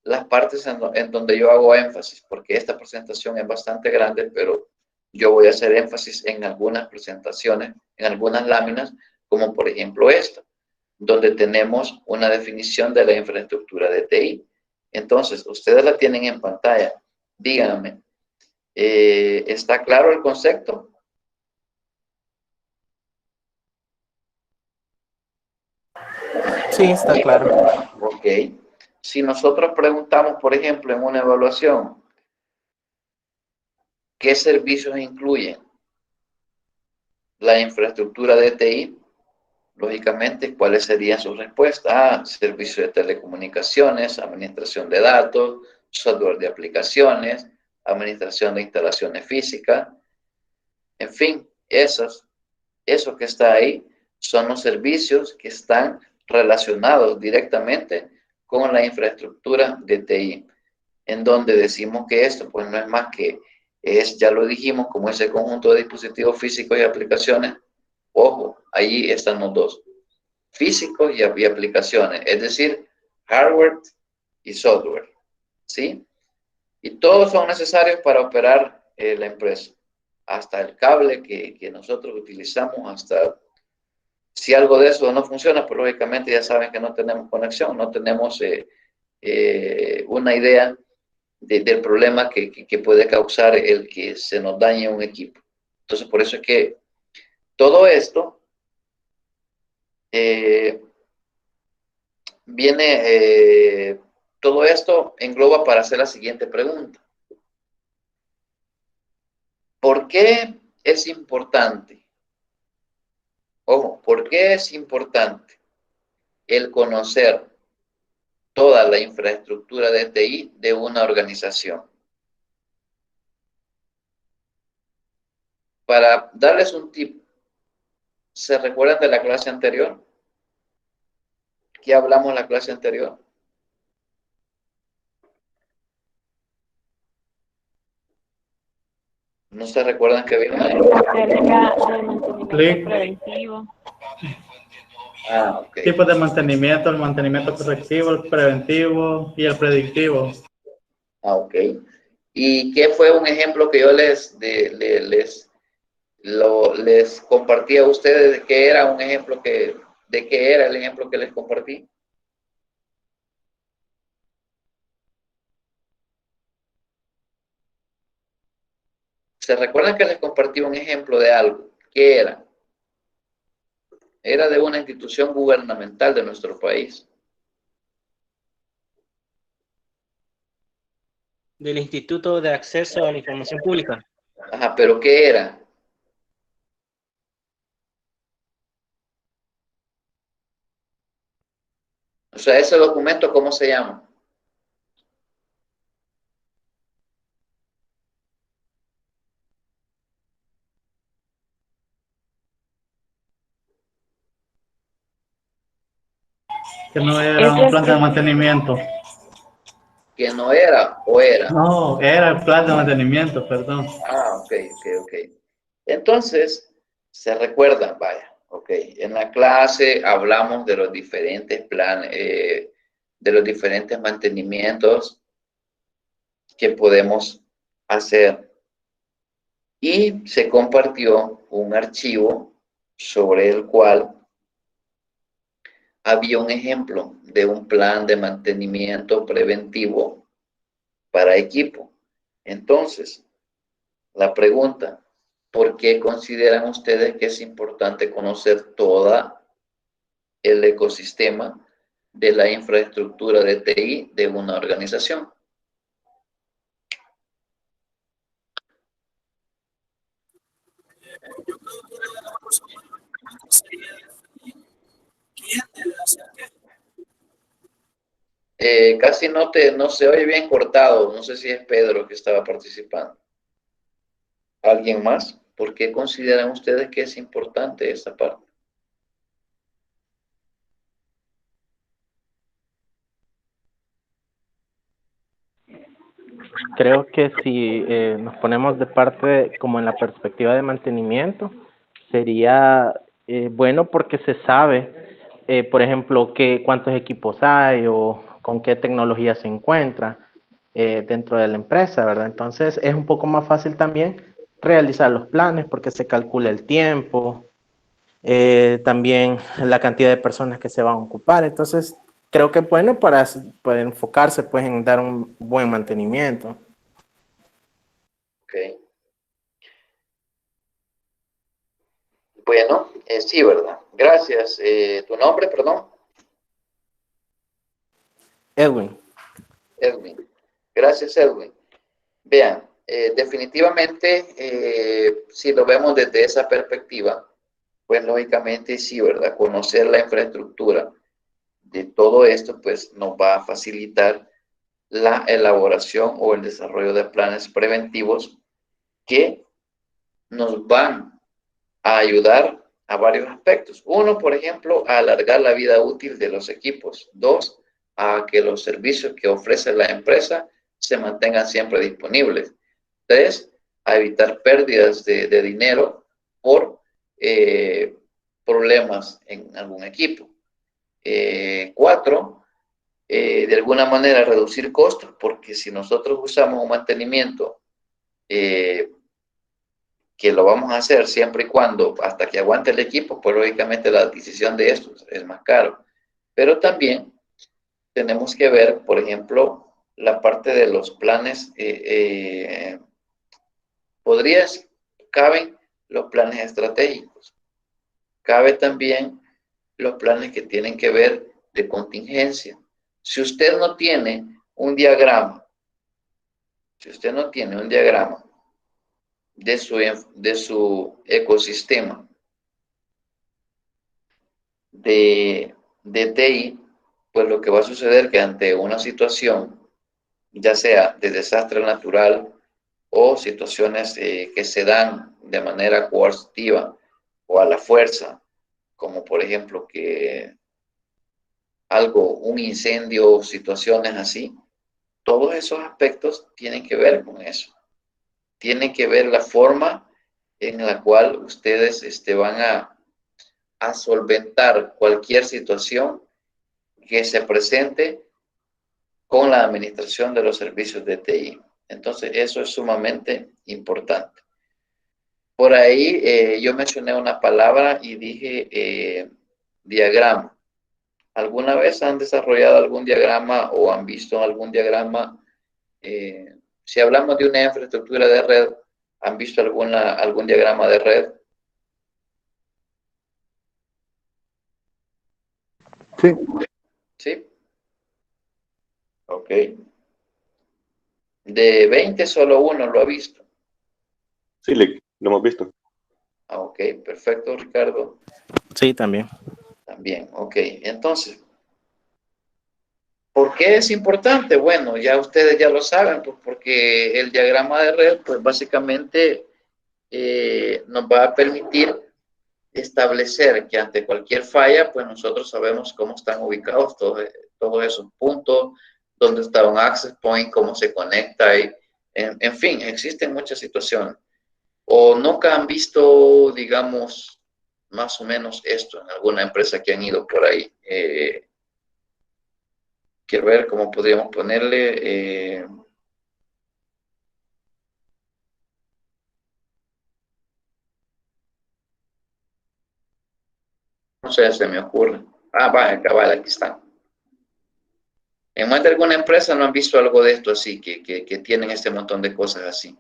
las partes en donde yo hago énfasis, porque esta presentación es bastante grande, pero yo voy a hacer énfasis en algunas presentaciones, en algunas láminas, como por ejemplo esta, donde tenemos una definición de la infraestructura de TI. Entonces, ustedes la tienen en pantalla. Díganme, ¿está claro el concepto? Sí, está claro. Ok. Si nosotros preguntamos, por ejemplo, en una evaluación, ¿qué servicios incluyen la infraestructura de TI? Lógicamente, ¿cuáles serían sus respuestas? Servicios de telecomunicaciones, administración de datos, software de aplicaciones, administración de instalaciones físicas. En fin, eso que está ahí son los servicios que están relacionados directamente con la infraestructura de TI, en donde decimos que esto pues no es más que ya lo dijimos, como ese conjunto de dispositivos físicos y aplicaciones. Ojo, ahí están los dos, físicos y aplicaciones, es decir, hardware y software, ¿sí? Y todos son necesarios para operar la empresa, hasta el cable que nosotros utilizamos, hasta si algo de eso no funciona, pues lógicamente ya saben que no tenemos conexión, no tenemos una idea del problema que puede causar el que se nos dañe un equipo. Entonces, por eso es que todo esto todo esto engloba para hacer la siguiente pregunta. ¿Por qué es importante? Ojo, ¿por qué es importante el conocer toda la infraestructura de TI de una organización? Para darles un tip, ¿se recuerdan de la clase anterior? ¿Qué hablamos en la clase anterior? ¿No se recuerdan que había una? Acerca del mantenimiento Clic. preventivo. Ah, ok. Tipos de mantenimiento, el mantenimiento correctivo, el preventivo y el predictivo. Ah, ok. ¿Y qué fue un ejemplo que yo les compartí a ustedes de qué era un ejemplo de qué era el ejemplo que les compartí? ¿Se recuerdan que les compartí un ejemplo de algo? ¿Qué era? Era de una institución gubernamental de nuestro país. Del Instituto de Acceso a la Información Pública. Ajá, pero ¿qué era? O sea, ese documento, ¿cómo se llama? Que no era un plan de mantenimiento. ¿Que no era o era? No, era el plan de mantenimiento, perdón. Ah, ok. Entonces, se recuerdan, vaya, ok. En la clase hablamos de los diferentes planes, de los diferentes mantenimientos que podemos hacer. Y se compartió un archivo sobre el cual había un ejemplo de un plan de mantenimiento preventivo para equipo. Entonces, la pregunta, ¿por qué consideran ustedes que es importante conocer todo el ecosistema de la infraestructura de TI de una organización? Yo creo que una de las cosas más importantes sería definir quién debe hacer qué. Casi no se oye bien cortado. No sé si es Pedro que estaba participando. ¿Alguien más? ¿Por qué consideran ustedes que es importante esta parte? Creo que si nos ponemos de parte como en la perspectiva de mantenimiento, sería bueno porque se sabe, por ejemplo, cuántos equipos hay o con qué tecnología se encuentra dentro de la empresa, ¿verdad? Entonces es un poco más fácil también realizar los planes porque se calcula el tiempo, también la cantidad de personas que se van a ocupar. Entonces creo que es bueno para enfocarse pues en dar un buen mantenimiento. Ok. Bueno, sí, ¿verdad? Gracias. ¿Tu nombre, perdón? Edwin. Edwin. Gracias, Edwin. Vean, definitivamente, si lo vemos desde esa perspectiva, pues lógicamente sí, ¿verdad? Conocer la infraestructura de todo esto, pues nos va a facilitar la elaboración o el desarrollo de planes preventivos que nos van a ayudar a varios aspectos. Uno, por ejemplo, a alargar la vida útil de los equipos. Dos, a que los servicios que ofrece la empresa se mantengan siempre disponibles. Tres, a evitar pérdidas de dinero por problemas en algún equipo. Cuatro, de alguna manera reducir costos, porque si nosotros usamos un mantenimiento que lo vamos a hacer siempre y cuando, hasta que aguante el equipo, pues lógicamente la adquisición de esto es más caro. Pero también tenemos que ver, por ejemplo, la parte de los planes, caben los planes estratégicos, cabe también los planes que tienen que ver de contingencia. Si usted no tiene un diagrama, de su ecosistema de TI, pues lo que va a suceder es que ante una situación, ya sea de desastre natural o situaciones que se dan de manera coercitiva o a la fuerza, como por ejemplo que un incendio, situaciones así, todos esos aspectos tienen que ver con eso. tiene que ver la forma en la cual ustedes van a solventar cualquier situación que se presente con la administración de los servicios de TI. Entonces, eso es sumamente importante. Por ahí yo mencioné una palabra y dije diagrama. ¿Alguna vez han desarrollado algún diagrama o han visto algún diagrama? Si hablamos de una infraestructura de red, ¿han visto algún diagrama de red? Sí. ¿Sí? Ok. De 20, solo uno lo ha visto. Sí, lo hemos visto. Ok, perfecto, Ricardo. Sí, también. También, ok. Entonces, ¿por qué es importante? Bueno, ya ustedes ya lo saben, pues porque el diagrama de red, pues básicamente nos va a permitir establecer que ante cualquier falla, pues nosotros sabemos cómo están ubicados todos esos puntos, dónde está un access point, cómo se conecta, y, en fin, existen muchas situaciones. O nunca han visto, digamos, más o menos esto en alguna empresa que han ido por ahí. Quiero ver cómo podríamos ponerle. No sé, se me ocurre. Ah, va, cabal, aquí está. En más de alguna empresa no han visto algo de esto así, que tienen este montón de cosas así.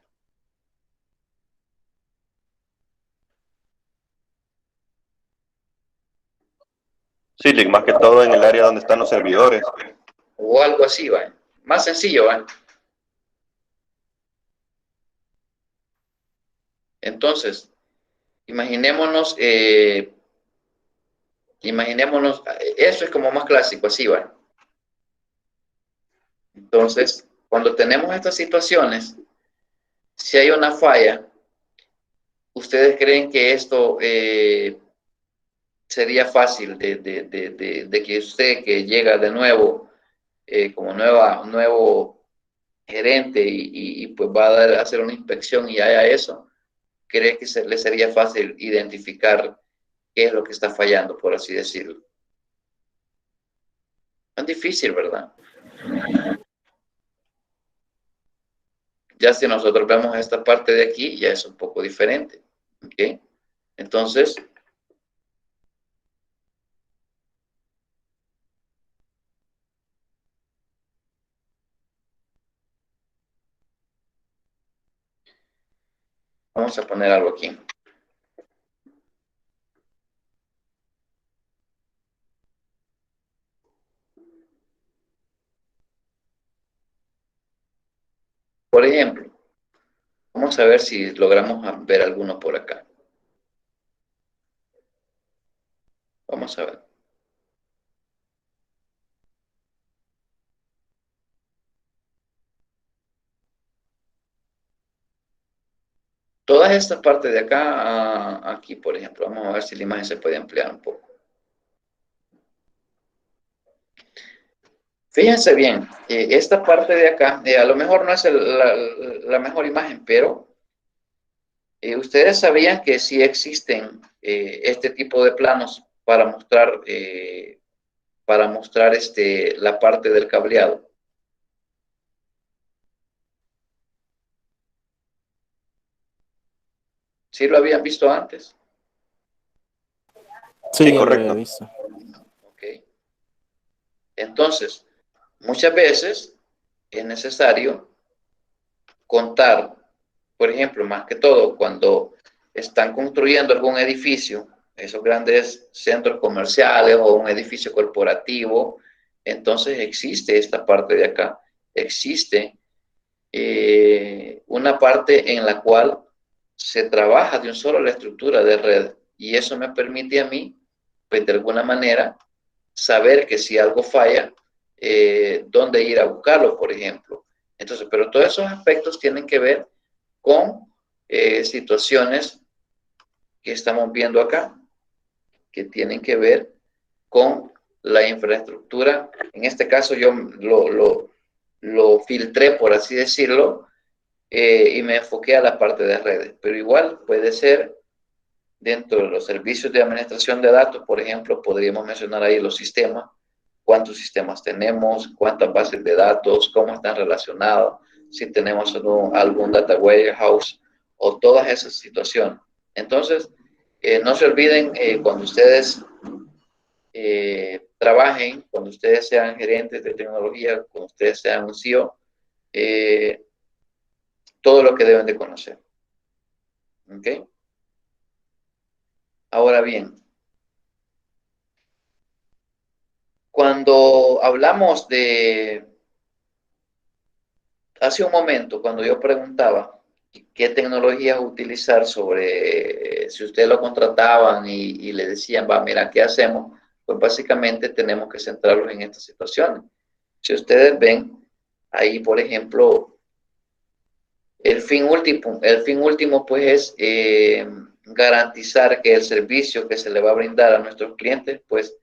Sí, más que todo en el área donde están los servidores. O algo así, va. Más sencillo, va. Entonces, imaginémonos, eso es como más clásico, así, va. Entonces, cuando tenemos estas situaciones, si hay una falla, ¿ustedes creen que esto sería fácil de que usted que llega de nuevo como nuevo gerente y pues va a hacer una inspección y haya eso? ¿Cree que le sería fácil identificar qué es lo que está fallando, por así decirlo? Es difícil, ¿verdad? Ya si nosotros vemos esta parte de aquí, ya es un poco diferente. ¿Ok? Entonces, vamos a poner algo aquí. Por ejemplo, vamos a ver si logramos ver alguno por acá. Vamos a ver. Toda esta parte de acá, aquí, por ejemplo, vamos a ver si la imagen se puede ampliar un poco. Fíjense bien, esta parte de acá, a lo mejor no es la mejor imagen, pero ustedes sabían que sí existen este tipo de planos para mostrar la parte del cableado. ¿Sí lo habían visto antes? Sí, ya lo correcto. había visto. Ok. Entonces, muchas veces es necesario contar, por ejemplo, más que todo, cuando están construyendo algún edificio, esos grandes centros comerciales o un edificio corporativo, entonces existe esta parte de acá. Existe una parte en la cual se trabaja de un solo la estructura de red y eso me permite a mí, pues de alguna manera, saber que si algo falla, dónde ir a buscarlo, por ejemplo. Entonces, pero todos esos aspectos tienen que ver con situaciones que estamos viendo acá, que tienen que ver con la infraestructura. En este caso yo lo filtré, por así decirlo, y me enfoqué a la parte de redes, pero igual puede ser dentro de los servicios de administración de datos, por ejemplo, podríamos mencionar ahí los sistemas, cuántos sistemas tenemos, cuántas bases de datos, cómo están relacionados, si tenemos algún data warehouse o todas esas situaciones. Entonces, no se olviden cuando ustedes trabajen, cuando ustedes sean gerentes de tecnología, cuando ustedes sean un CEO, todo lo que deben de conocer. ¿Ok? Ahora bien, cuando hablamos de, hace un momento, cuando yo preguntaba qué tecnologías utilizar sobre, si ustedes lo contrataban y le decían, va, mira, ¿qué hacemos? Pues básicamente tenemos que centrarlos en estas situaciones. Si ustedes ven, ahí, por ejemplo, el fin último pues es garantizar que el servicio que se le va a brindar a nuestros clientes, pues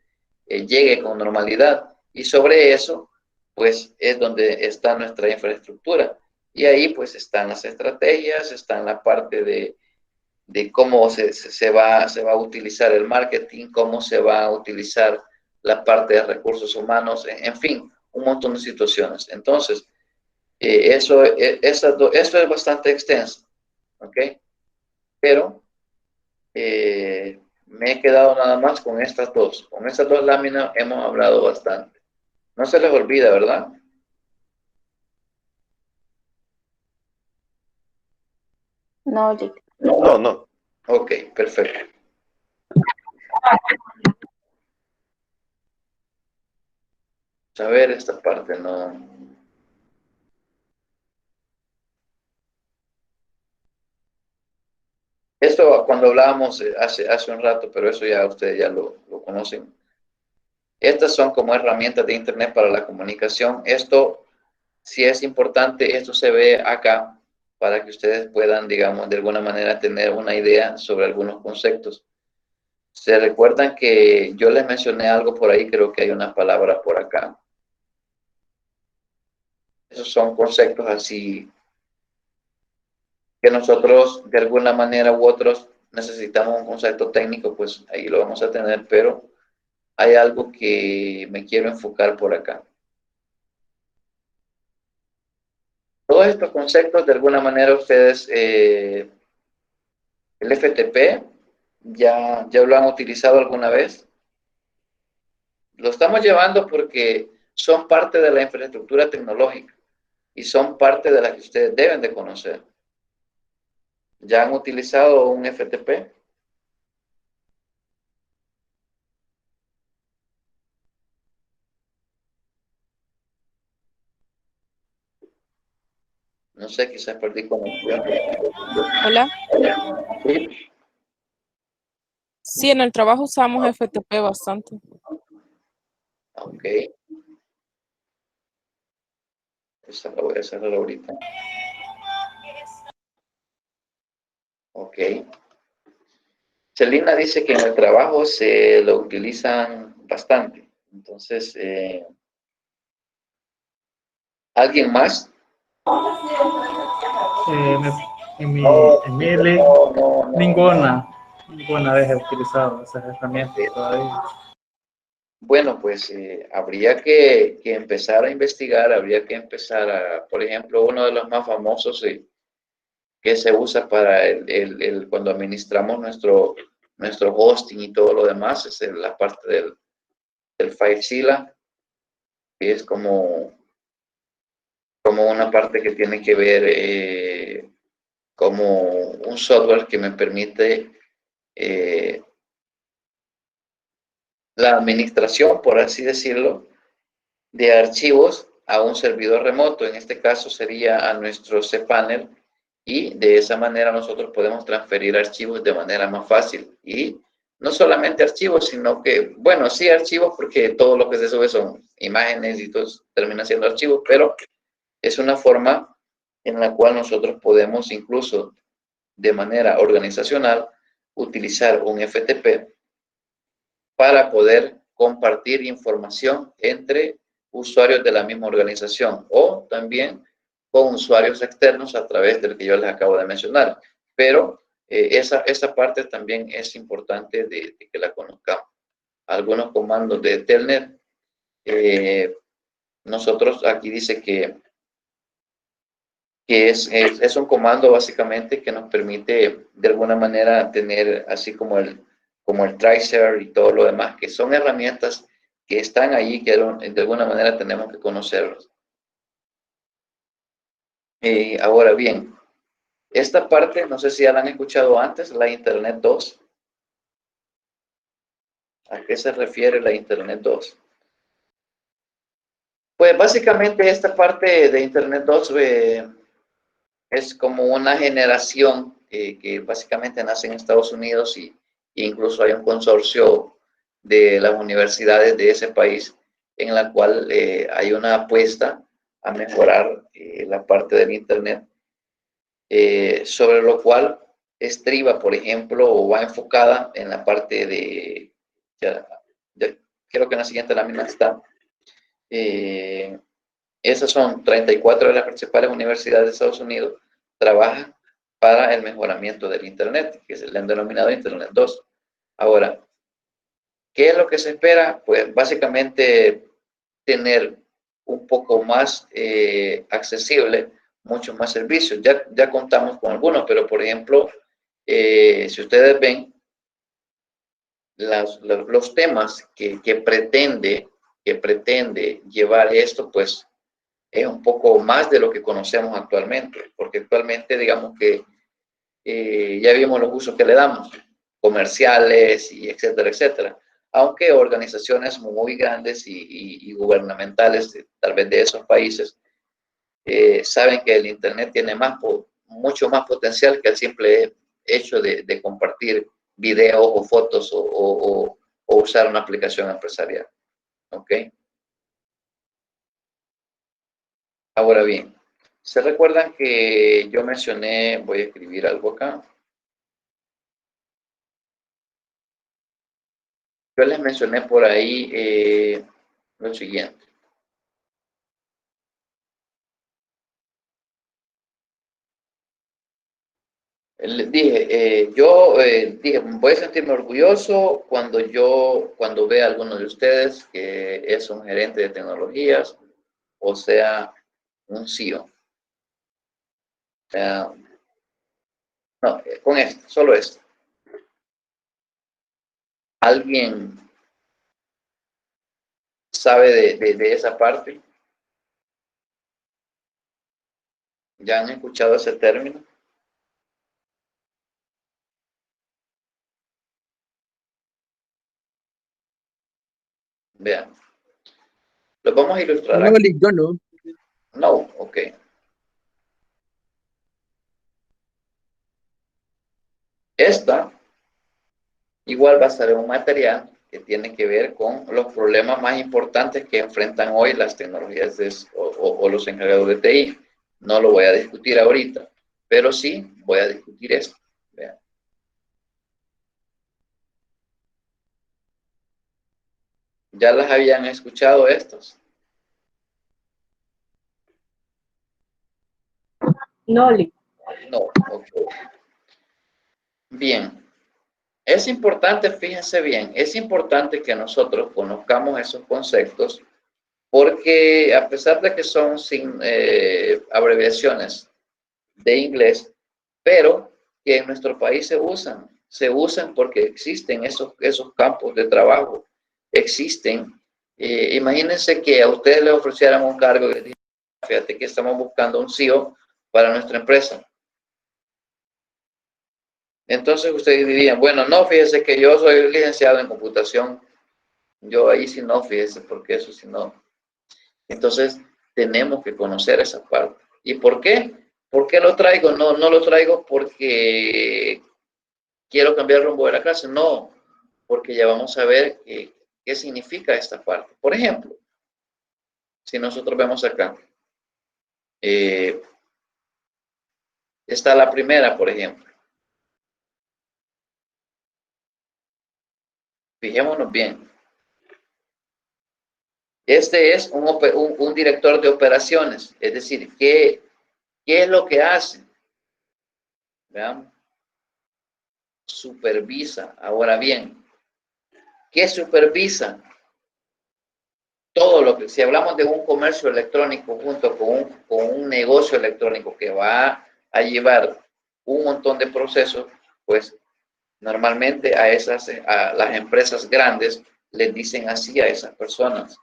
llegue con normalidad. Y sobre eso, pues es donde está nuestra infraestructura. Y ahí pues están las estrategias, está en la parte de cómo se va a utilizar el marketing, cómo se va a utilizar la parte de recursos humanos, en fin, un montón de situaciones. Entonces, eso es bastante extenso, ¿ok? Pero me he quedado nada más con estas dos. Con estas dos láminas hemos hablado bastante. No se les olvida, ¿verdad? No, Jake. No, no. Ok, perfecto. A ver, esta parte no. Esto cuando hablábamos hace un rato, pero eso ya ustedes ya lo conocen. Estas son como herramientas de Internet para la comunicación. Esto, si es importante, esto se ve acá para que ustedes puedan, digamos, de alguna manera tener una idea sobre algunos conceptos. ¿Se recuerdan que yo les mencioné algo por ahí? Creo que hay una palabra por acá. Esos son conceptos así que nosotros de alguna manera u otros necesitamos un concepto técnico, pues ahí lo vamos a tener, pero hay algo que me quiero enfocar por acá. Todos estos conceptos, de alguna manera, ustedes, el FTP, ya lo han utilizado alguna vez. Lo estamos llevando porque son parte de la infraestructura tecnológica y son parte de la que ustedes deben de conocer. ¿Ya han utilizado un FTP? No sé, quizás perdí conexión. Hola. Sí. Sí, en el trabajo usamos FTP bastante. Ok. Esa la voy a cerrar ahorita. Ok. Celina dice que en el trabajo se lo utilizan bastante. Entonces, ¿alguien más? En mi No, link, no. ninguna vez he utilizado esas herramientas todavía. Bueno, pues habría que empezar a investigar, habría que empezar a, por ejemplo, uno de los más famosos que se usa para cuando administramos nuestro hosting y todo lo demás, es la parte del FileZilla, que es como una parte que tiene que ver como un software que me permite la administración, por así decirlo, de archivos a un servidor remoto. En este caso sería a nuestro cPanel, y de esa manera nosotros podemos transferir archivos de manera más fácil. Y no solamente archivos, sino que, bueno, sí archivos, porque todo lo que se sube son imágenes y todo termina siendo archivos, pero es una forma en la cual nosotros podemos incluso de manera organizacional utilizar un FTP para poder compartir información entre usuarios de la misma organización, o también con usuarios externos a través del que yo les acabo de mencionar. Pero esa parte también es importante de que la conozcamos. Algunos comandos de Telnet, nosotros aquí dice que es un comando básicamente que nos permite de alguna manera tener así como el tracer y todo lo demás, que son herramientas que están ahí, que de alguna manera tenemos que conocerlos. Ahora bien, esta parte, no sé si ya la han escuchado antes, la Internet 2. ¿A qué se refiere la Internet 2? Pues básicamente esta parte de Internet 2 es como una generación que básicamente nace en Estados Unidos y incluso hay un consorcio de las universidades de ese país en la cual hay una apuesta a mejorar la parte del Internet, sobre lo cual estriba, por ejemplo, o va enfocada en la parte de, creo que en la siguiente lámina está, esas son 34 de las principales universidades de Estados Unidos, trabajan para el mejoramiento del Internet, que se le han denominado Internet 2. Ahora, ¿qué es lo que se espera? Pues básicamente tener un poco más accesible muchos más servicios. Ya contamos con algunos, pero por ejemplo, si ustedes ven los temas que pretende llevar esto, pues es un poco más de lo que conocemos actualmente, porque actualmente digamos que ya vimos los usos que le damos, comerciales y etcétera, etcétera. Aunque organizaciones muy grandes y gubernamentales, tal vez de esos países, saben que el Internet tiene mucho más potencial que el simple hecho de compartir videos o fotos o usar una aplicación empresarial. ¿Ok? Ahora bien, ¿se recuerdan que yo mencioné, voy a escribir algo acá? Yo les mencioné por ahí lo siguiente. Les dije, dije, voy a sentirme orgulloso cuando vea a alguno de ustedes que es un gerente de tecnologías, o sea, un CEO. No, con esto, solo esto. ¿Alguien sabe de esa parte? ¿Ya han escuchado ese término? Vean. Los vamos a ilustrar No, aquí. yo no. No, ok. Esta igual va a ser un material que tiene que ver con los problemas más importantes que enfrentan hoy las tecnologías o los encargados de TI. No lo voy a discutir ahorita, pero sí voy a discutir esto. Vean. ¿Ya las habían escuchado estos? No, Lick. No, ok. Bien. Es importante, fíjense bien, es importante que nosotros conozcamos esos conceptos porque a pesar de que son sin abreviaciones de inglés, pero que en nuestro país se usan porque existen esos campos de trabajo, existen. Imagínense que a ustedes les ofrecieran un cargo y les dijeran, fíjate que estamos buscando un CEO para nuestra empresa. Entonces ustedes dirían, bueno, no, fíjese que yo soy licenciado en computación, yo ahí sí no, fíjese, porque eso sí no. Entonces tenemos que conocer esa parte. ¿Y por qué? ¿Por qué lo traigo? No lo traigo porque quiero cambiar el rumbo de la clase, no, porque ya vamos a ver qué significa esta parte. Por ejemplo, si nosotros vemos acá, está la primera, por ejemplo. Fijémonos bien. Este es un director de operaciones, es decir, que ¿Qué es lo que hace? Veamos. Supervisa. Ahora bien, ¿qué supervisa? Todo lo que, si hablamos de un comercio electrónico junto con un negocio electrónico que va a llevar un montón de procesos, pues normalmente a las empresas grandes les dicen así a esas personas.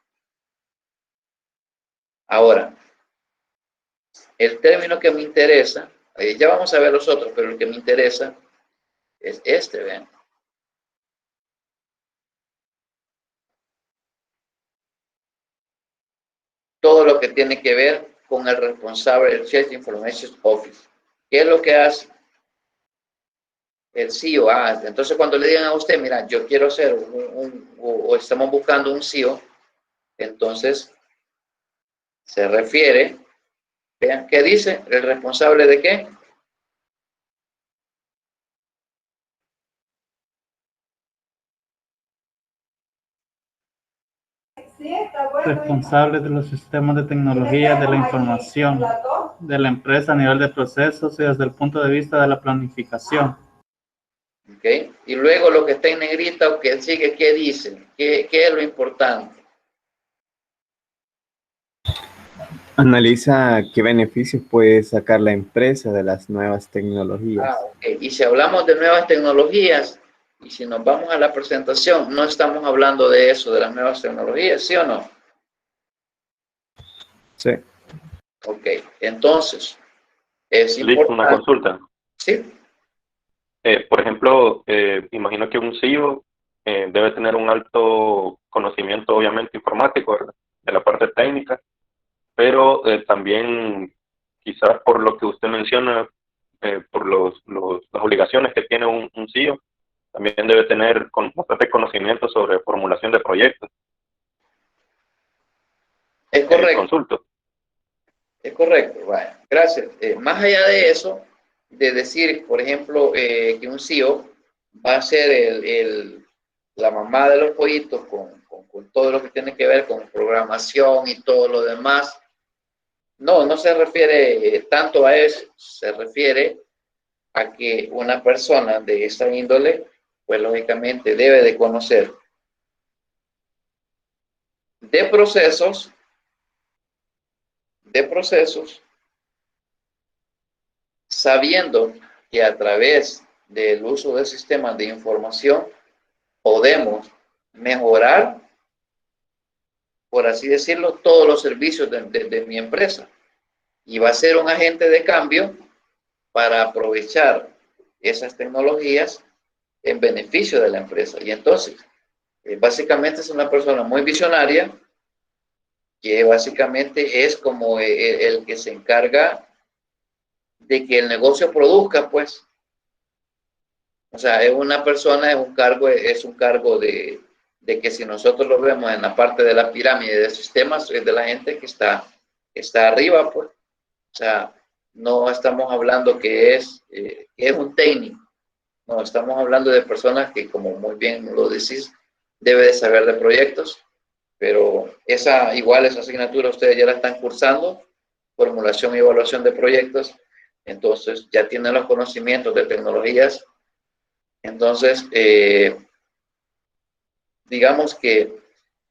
Ahora, el término que me interesa, ya vamos a ver los otros, pero el que me interesa es este, vean. Todo lo que tiene que ver con el responsable del Chief Information Office. ¿Qué es lo que hace? El CEO. Entonces cuando le digan a usted, mira, yo quiero ser o estamos buscando un CEO, entonces se refiere, vean, ¿qué dice? ¿El responsable de qué? Responsable de los sistemas de tecnología de la información de la empresa a nivel de procesos y desde el punto de vista de la planificación. ¿Ok? Y luego lo que está en negrita o que sigue, ¿qué dice? ¿Qué es lo importante? Analiza qué beneficios puede sacar la empresa de las nuevas tecnologías. Okay. Y si hablamos de nuevas tecnologías, y si nos vamos a la presentación, no estamos hablando de eso, de las nuevas tecnologías, ¿sí o no? Sí. Ok, entonces, es importante. Una consulta. Sí. Por ejemplo, imagino que un CEO debe tener un alto conocimiento, obviamente, informático, ¿verdad? De la parte técnica, pero también, quizás por lo que usted menciona, por las obligaciones que tiene un CEO, también debe tener bastante conocimiento sobre formulación de proyectos. Es correcto. Consulto. Es correcto, vaya, gracias. Más allá de eso, de decir, por ejemplo, que un CEO va a ser la mamá de los pollitos con todo lo que tiene que ver con programación y todo lo demás. No se refiere tanto a eso, se refiere a que una persona de esa índole, pues lógicamente debe de conocer de procesos, sabiendo que a través del uso de sistemas de información podemos mejorar, por así decirlo, todos los servicios de mi empresa. Y va a ser un agente de cambio para aprovechar esas tecnologías en beneficio de la empresa. Y entonces, básicamente es una persona muy visionaria, que básicamente es como el que se encarga de que el negocio produzca, pues. O sea, es una persona, es un cargo de que si nosotros lo vemos en la parte de la pirámide de sistemas, es de la gente que está arriba, pues. O sea, no estamos hablando que es un técnico. No, estamos hablando de personas que, como muy bien lo decís, debe de saber de proyectos, pero esa asignatura ustedes ya la están cursando, formulación y evaluación de proyectos, entonces ya tienen los conocimientos de tecnologías. Entonces, digamos que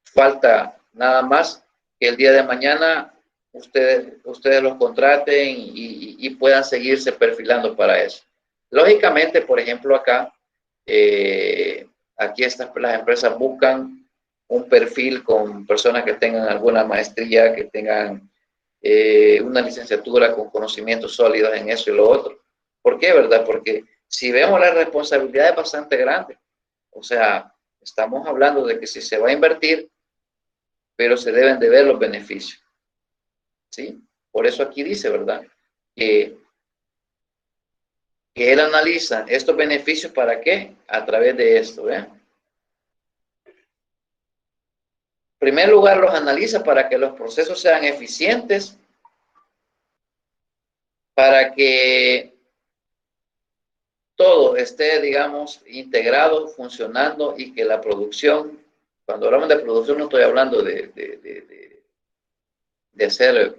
falta nada más que el día de mañana ustedes los contraten y puedan seguirse perfilando para eso. Lógicamente, por ejemplo, acá, aquí las empresas buscan un perfil con personas que tengan alguna maestría, que tengan una licenciatura con conocimientos sólidos en eso y lo otro. ¿Por qué, verdad? Porque si vemos la responsabilidad es bastante grande. O sea, estamos hablando de que si se va a invertir, pero se deben de ver los beneficios. ¿Sí? Por eso aquí dice, ¿verdad? Que él analiza estos beneficios para qué, a través de esto, ¿vean? En primer lugar, los analiza para que los procesos sean eficientes, para que todo esté, digamos, integrado, funcionando y que la producción, cuando hablamos de producción no estoy hablando de hacer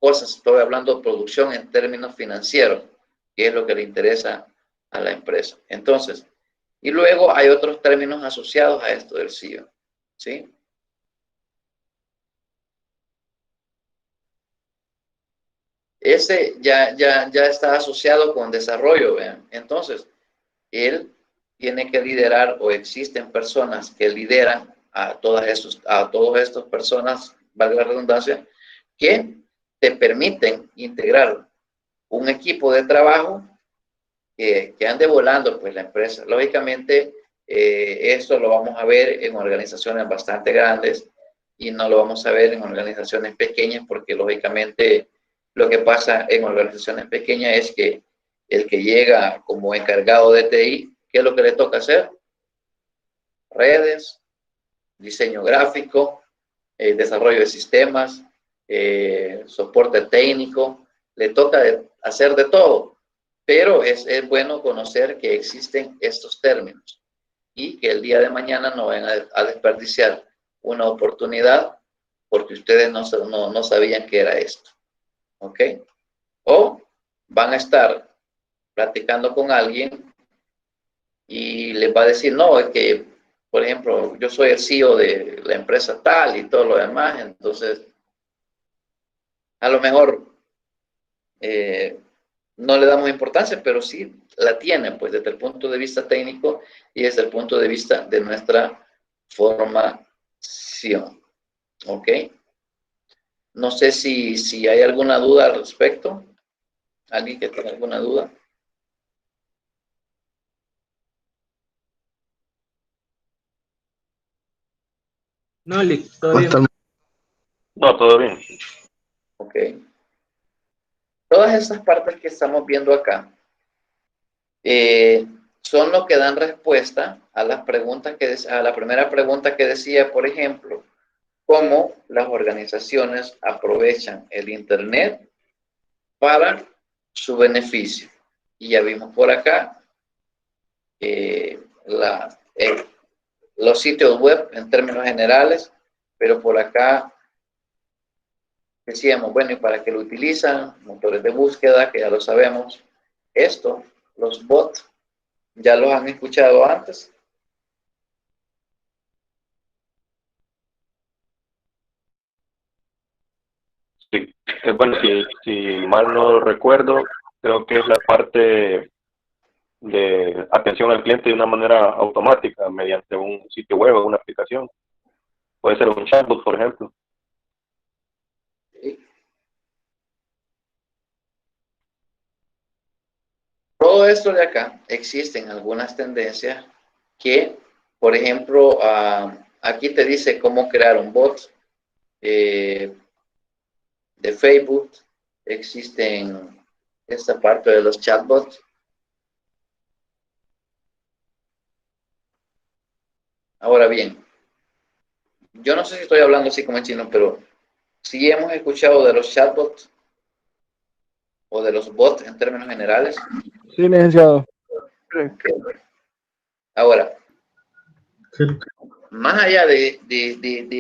cosas. Estoy hablando de producción en términos financieros, que es lo que le interesa a la empresa. Entonces, y luego hay otros términos asociados a esto del CEO, ¿sí? Ese ya está asociado con desarrollo, ¿vean? Entonces, él tiene que liderar, o existen personas que lideran a todas estas personas, valga la redundancia, que te permiten integrar un equipo de trabajo que ande volando pues la empresa. Lógicamente, esto lo vamos a ver en organizaciones bastante grandes y no lo vamos a ver en organizaciones pequeñas, porque lógicamente lo que pasa en organizaciones pequeñas es que el que llega como encargado de TI, ¿qué es lo que le toca hacer? Redes, diseño gráfico, desarrollo de sistemas, soporte técnico, le toca hacer de todo, pero es bueno conocer que existen estos términos y que el día de mañana no vayan a desperdiciar una oportunidad porque ustedes no sabían que era esto, ¿ok? O van a estar platicando con alguien y les va a decir, no, es que, por ejemplo, yo soy el CEO de la empresa tal y todo lo demás, entonces a lo mejor no le damos importancia, pero sí la tiene, pues desde el punto de vista técnico y desde el punto de vista de nuestra formación. ¿Ok? No sé si hay alguna duda al respecto. ¿Alguien que tenga alguna duda? No, Lick, todo bien. No, todo bien. Ok. Todas estas partes que estamos viendo acá son lo que dan respuesta a las preguntas a la primera pregunta que decía, por ejemplo, cómo las organizaciones aprovechan el Internet para su beneficio. Y ya vimos por acá los sitios web en términos generales, pero por acá decíamos, bueno, ¿y para qué lo utilizan? Motores de búsqueda, que ya lo sabemos. Esto, los bots, ya los han escuchado antes. Sí. Bueno, si mal no recuerdo, creo que es la parte de atención al cliente de una manera automática mediante un sitio web o una aplicación. Puede ser un chatbot, por ejemplo. Todo esto de acá, existen algunas tendencias que, por ejemplo, aquí te dice cómo crear un bot de Facebook. Existen esta parte de los chatbots. Ahora bien, yo no sé si estoy hablando así como en chino, pero sí hemos escuchado de los chatbots o de los bots en términos generales. Sí, licenciado. Ahora, más allá de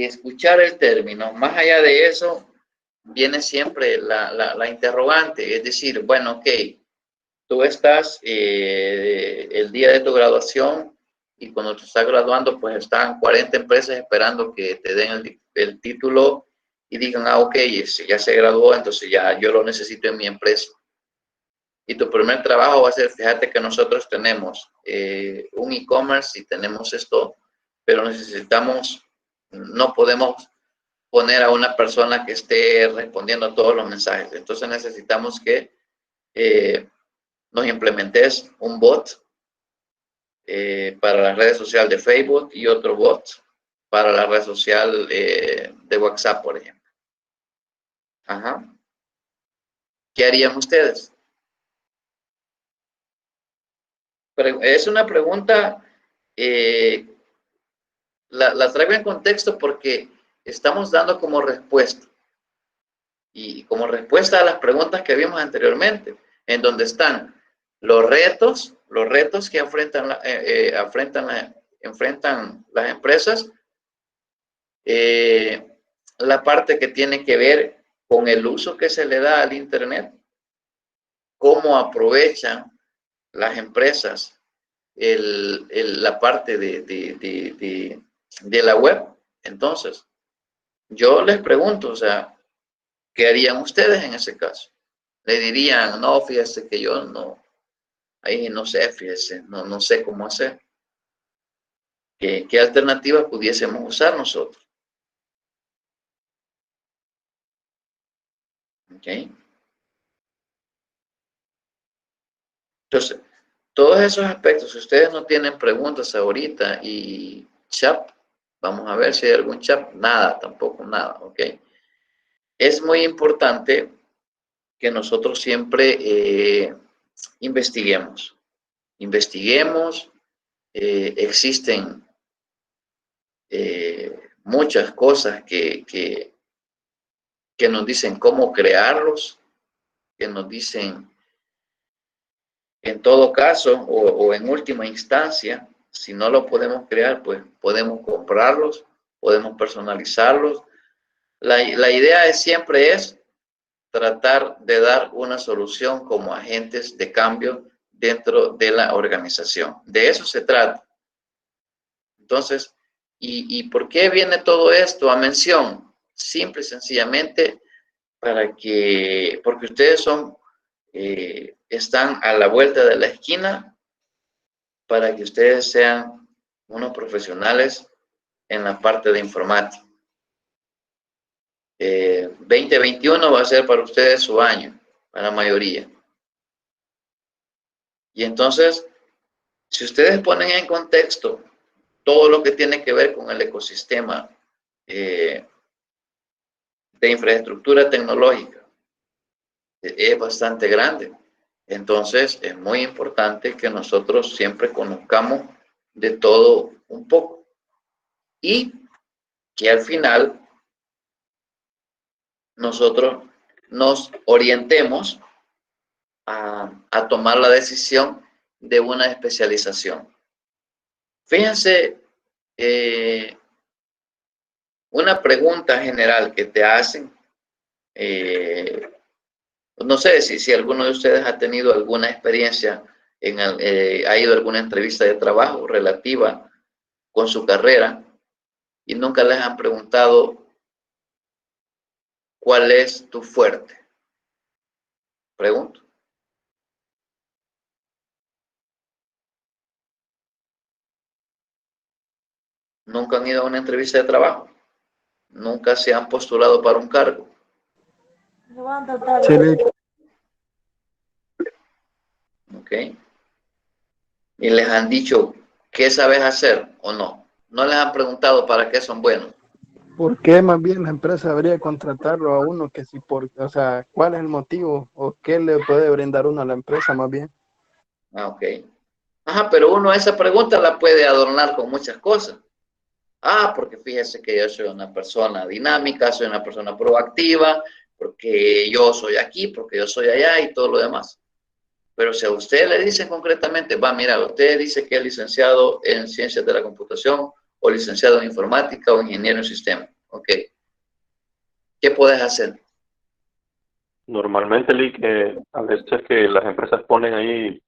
escuchar el término, más allá de eso, viene siempre la interrogante, es decir, bueno, ok, tú estás el día de tu graduación y cuando te estás graduando, pues están 40 empresas esperando que te den el título y digan, ok, ya se graduó, entonces ya yo lo necesito en mi empresa. Y tu primer trabajo va a ser, fíjate que nosotros tenemos un e-commerce y tenemos esto, pero no podemos poner a una persona que esté respondiendo a todos los mensajes. Entonces necesitamos que nos implementes un bot para la red social de Facebook y otro bot para la red social de WhatsApp, por ejemplo. Ajá. ¿Qué harían ustedes? Es una pregunta, la traigo en contexto porque estamos dando como respuesta. Y como respuesta a las preguntas que vimos anteriormente, en donde están los retos que enfrentan las empresas, la parte que tiene que ver con el uso que se le da al Internet, cómo aprovechan las empresas la parte de la web. Entonces, yo les pregunto, o sea, ¿qué harían ustedes en ese caso? Le dirían, no, fíjese que yo no, ahí no sé, fíjese, no sé cómo hacer. ¿Qué alternativa pudiésemos usar nosotros? ¿Ok? Entonces, todos esos aspectos, si ustedes no tienen preguntas ahorita y chat, vamos a ver si hay algún chat, nada, tampoco nada, ¿ok? Es muy importante que nosotros siempre investiguemos. Existen muchas cosas que nos dicen cómo crearlos, que nos dicen, en todo caso, o en última instancia, si no lo podemos crear, pues podemos comprarlos, podemos personalizarlos. La idea siempre es tratar de dar una solución como agentes de cambio dentro de la organización. De eso se trata. Entonces, ¿y por qué viene todo esto a mención? Simple y sencillamente porque ustedes están a la vuelta de la esquina para que ustedes sean unos profesionales en la parte de informática. 2021 va a ser para ustedes su año, para la mayoría. Y entonces, si ustedes ponen en contexto todo lo que tiene que ver con el ecosistema de infraestructura tecnológica, es bastante grande. Entonces, es muy importante que nosotros siempre conozcamos de todo un poco y que al final nosotros nos orientemos a tomar la decisión de una especialización. Fíjense, una pregunta general que te hacen, no sé si alguno de ustedes ha tenido alguna experiencia, ha ido a alguna entrevista de trabajo relativa con su carrera y nunca les han preguntado cuál es tu fuerte. Pregunto. Nunca han ido a una entrevista de trabajo. Nunca se han postulado para un cargo. Ok. Y les han dicho, ¿qué sabes hacer o no? No les han preguntado para qué son buenos. ¿Por qué más bien la empresa debería contratarlo a uno que si o sea, cuál es el motivo o qué le puede brindar uno a la empresa más bien? Ah, ok. Ajá, pero uno esa pregunta la puede adornar con muchas cosas. Ah, porque fíjese que yo soy una persona dinámica, soy una persona proactiva, porque yo soy aquí, porque yo soy allá y todo lo demás. Pero si a usted le dicen concretamente, mira, usted dice que es licenciado en Ciencias de la Computación o licenciado en Informática o ingeniero en Sistemas. Ok. ¿Qué puedes hacer? Normalmente, a veces que las empresas ponen ahí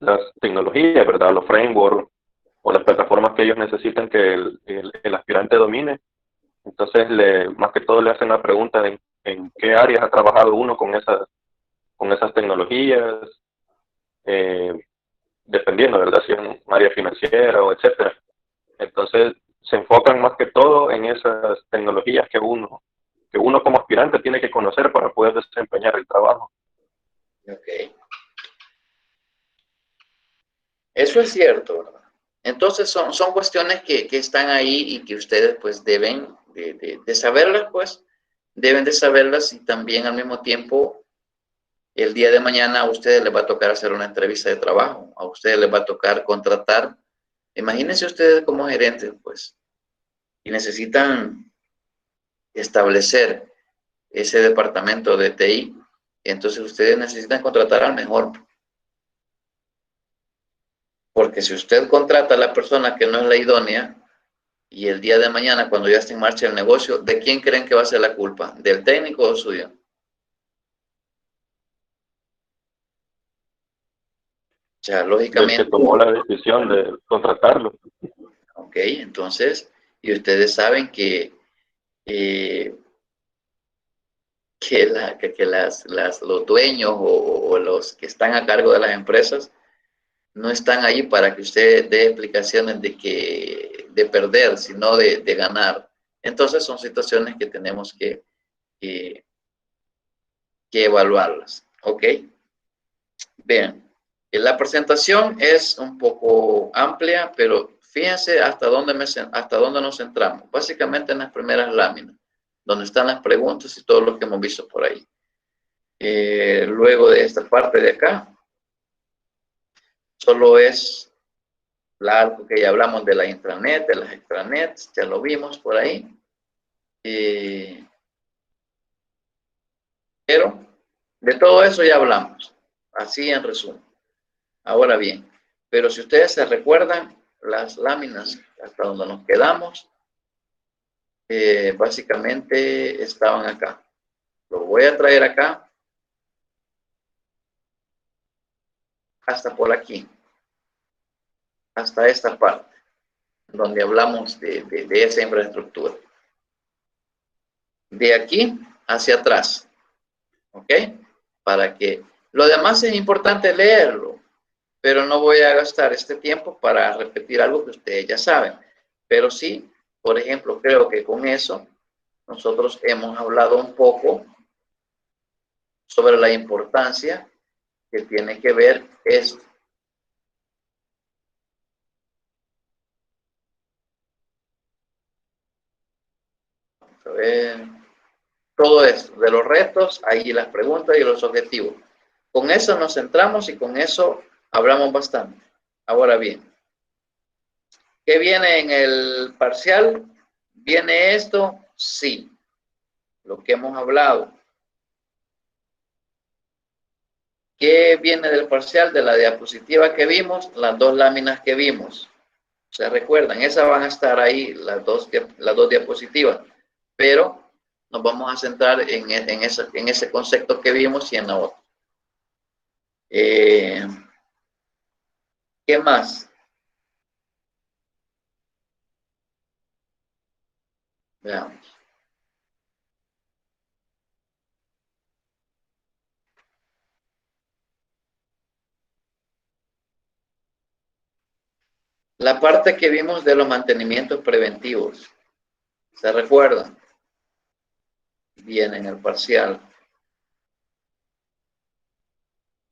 las tecnologías, ¿verdad? Los frameworks o las plataformas que ellos necesitan que el aspirante domine. Entonces, más que todo le hacen la pregunta en qué áreas ha trabajado uno con esas tecnologías, dependiendo, ¿verdad? Si es un área financiera o etcétera. Entonces, se enfocan más que todo en esas tecnologías que uno como aspirante tiene que conocer para poder desempeñar el trabajo. Ok. Eso es cierto, ¿verdad? Entonces son cuestiones que están ahí y que ustedes pues deben de saberlas, pues deben de saberlas, y también al mismo tiempo el día de mañana a ustedes les va a tocar hacer una entrevista de trabajo, a ustedes les va a tocar contratar. Imagínense ustedes como gerentes, pues, y necesitan establecer ese departamento de TI, entonces ustedes necesitan contratar al mejor. Porque si usted contrata a la persona que no es la idónea, Y el día de mañana, cuando ya esté en marcha el negocio, ¿de quién creen que va a ser la culpa? ¿Del técnico o suyo? O sea, Del lógicamente. que tomó la decisión de contratarlo. Ok, entonces, y ustedes saben que los dueños o los que están a cargo de las empresas no están ahí para que usted dé explicaciones de perder, sino de ganar. Entonces son situaciones que tenemos que evaluarlas. ¿Ok? Bien. La presentación es un poco amplia, pero fíjense hasta dónde nos centramos. Básicamente en las primeras láminas, donde están las preguntas y todo lo que hemos visto por ahí. Luego de esta parte de acá, solo es algo que ya hablamos de la intranet, de las extranets, ya lo vimos por ahí. Pero de todo eso ya hablamos, así en resumen. Ahora bien, pero si ustedes se recuerdan, las láminas hasta donde nos quedamos, básicamente estaban acá. Lo voy a traer acá hasta por aquí, hasta esta parte, donde hablamos de esa infraestructura. De aquí hacia atrás, ¿ok? Para que lo demás es importante leerlo, pero no voy a gastar este tiempo para repetir algo que ustedes ya saben. Pero sí, por ejemplo, creo que con eso nosotros hemos hablado un poco sobre la importancia que tiene que ver esto. Vamos a ver. Todo esto, de los retos, ahí las preguntas y los objetivos. Con eso nos centramos y con eso hablamos bastante. Ahora bien, ¿qué viene en el parcial? ¿Viene esto? Sí, lo que hemos hablado. ¿Qué viene del parcial? De la diapositiva que vimos, las dos láminas que vimos. ¿Se recuerdan? Esas van a estar ahí, las dos diapositivas. Pero nos vamos a centrar en ese concepto que vimos y en la otra. ¿Qué más? Veamos. La parte que vimos de los mantenimientos preventivos. ¿Se recuerdan? Viene en el parcial.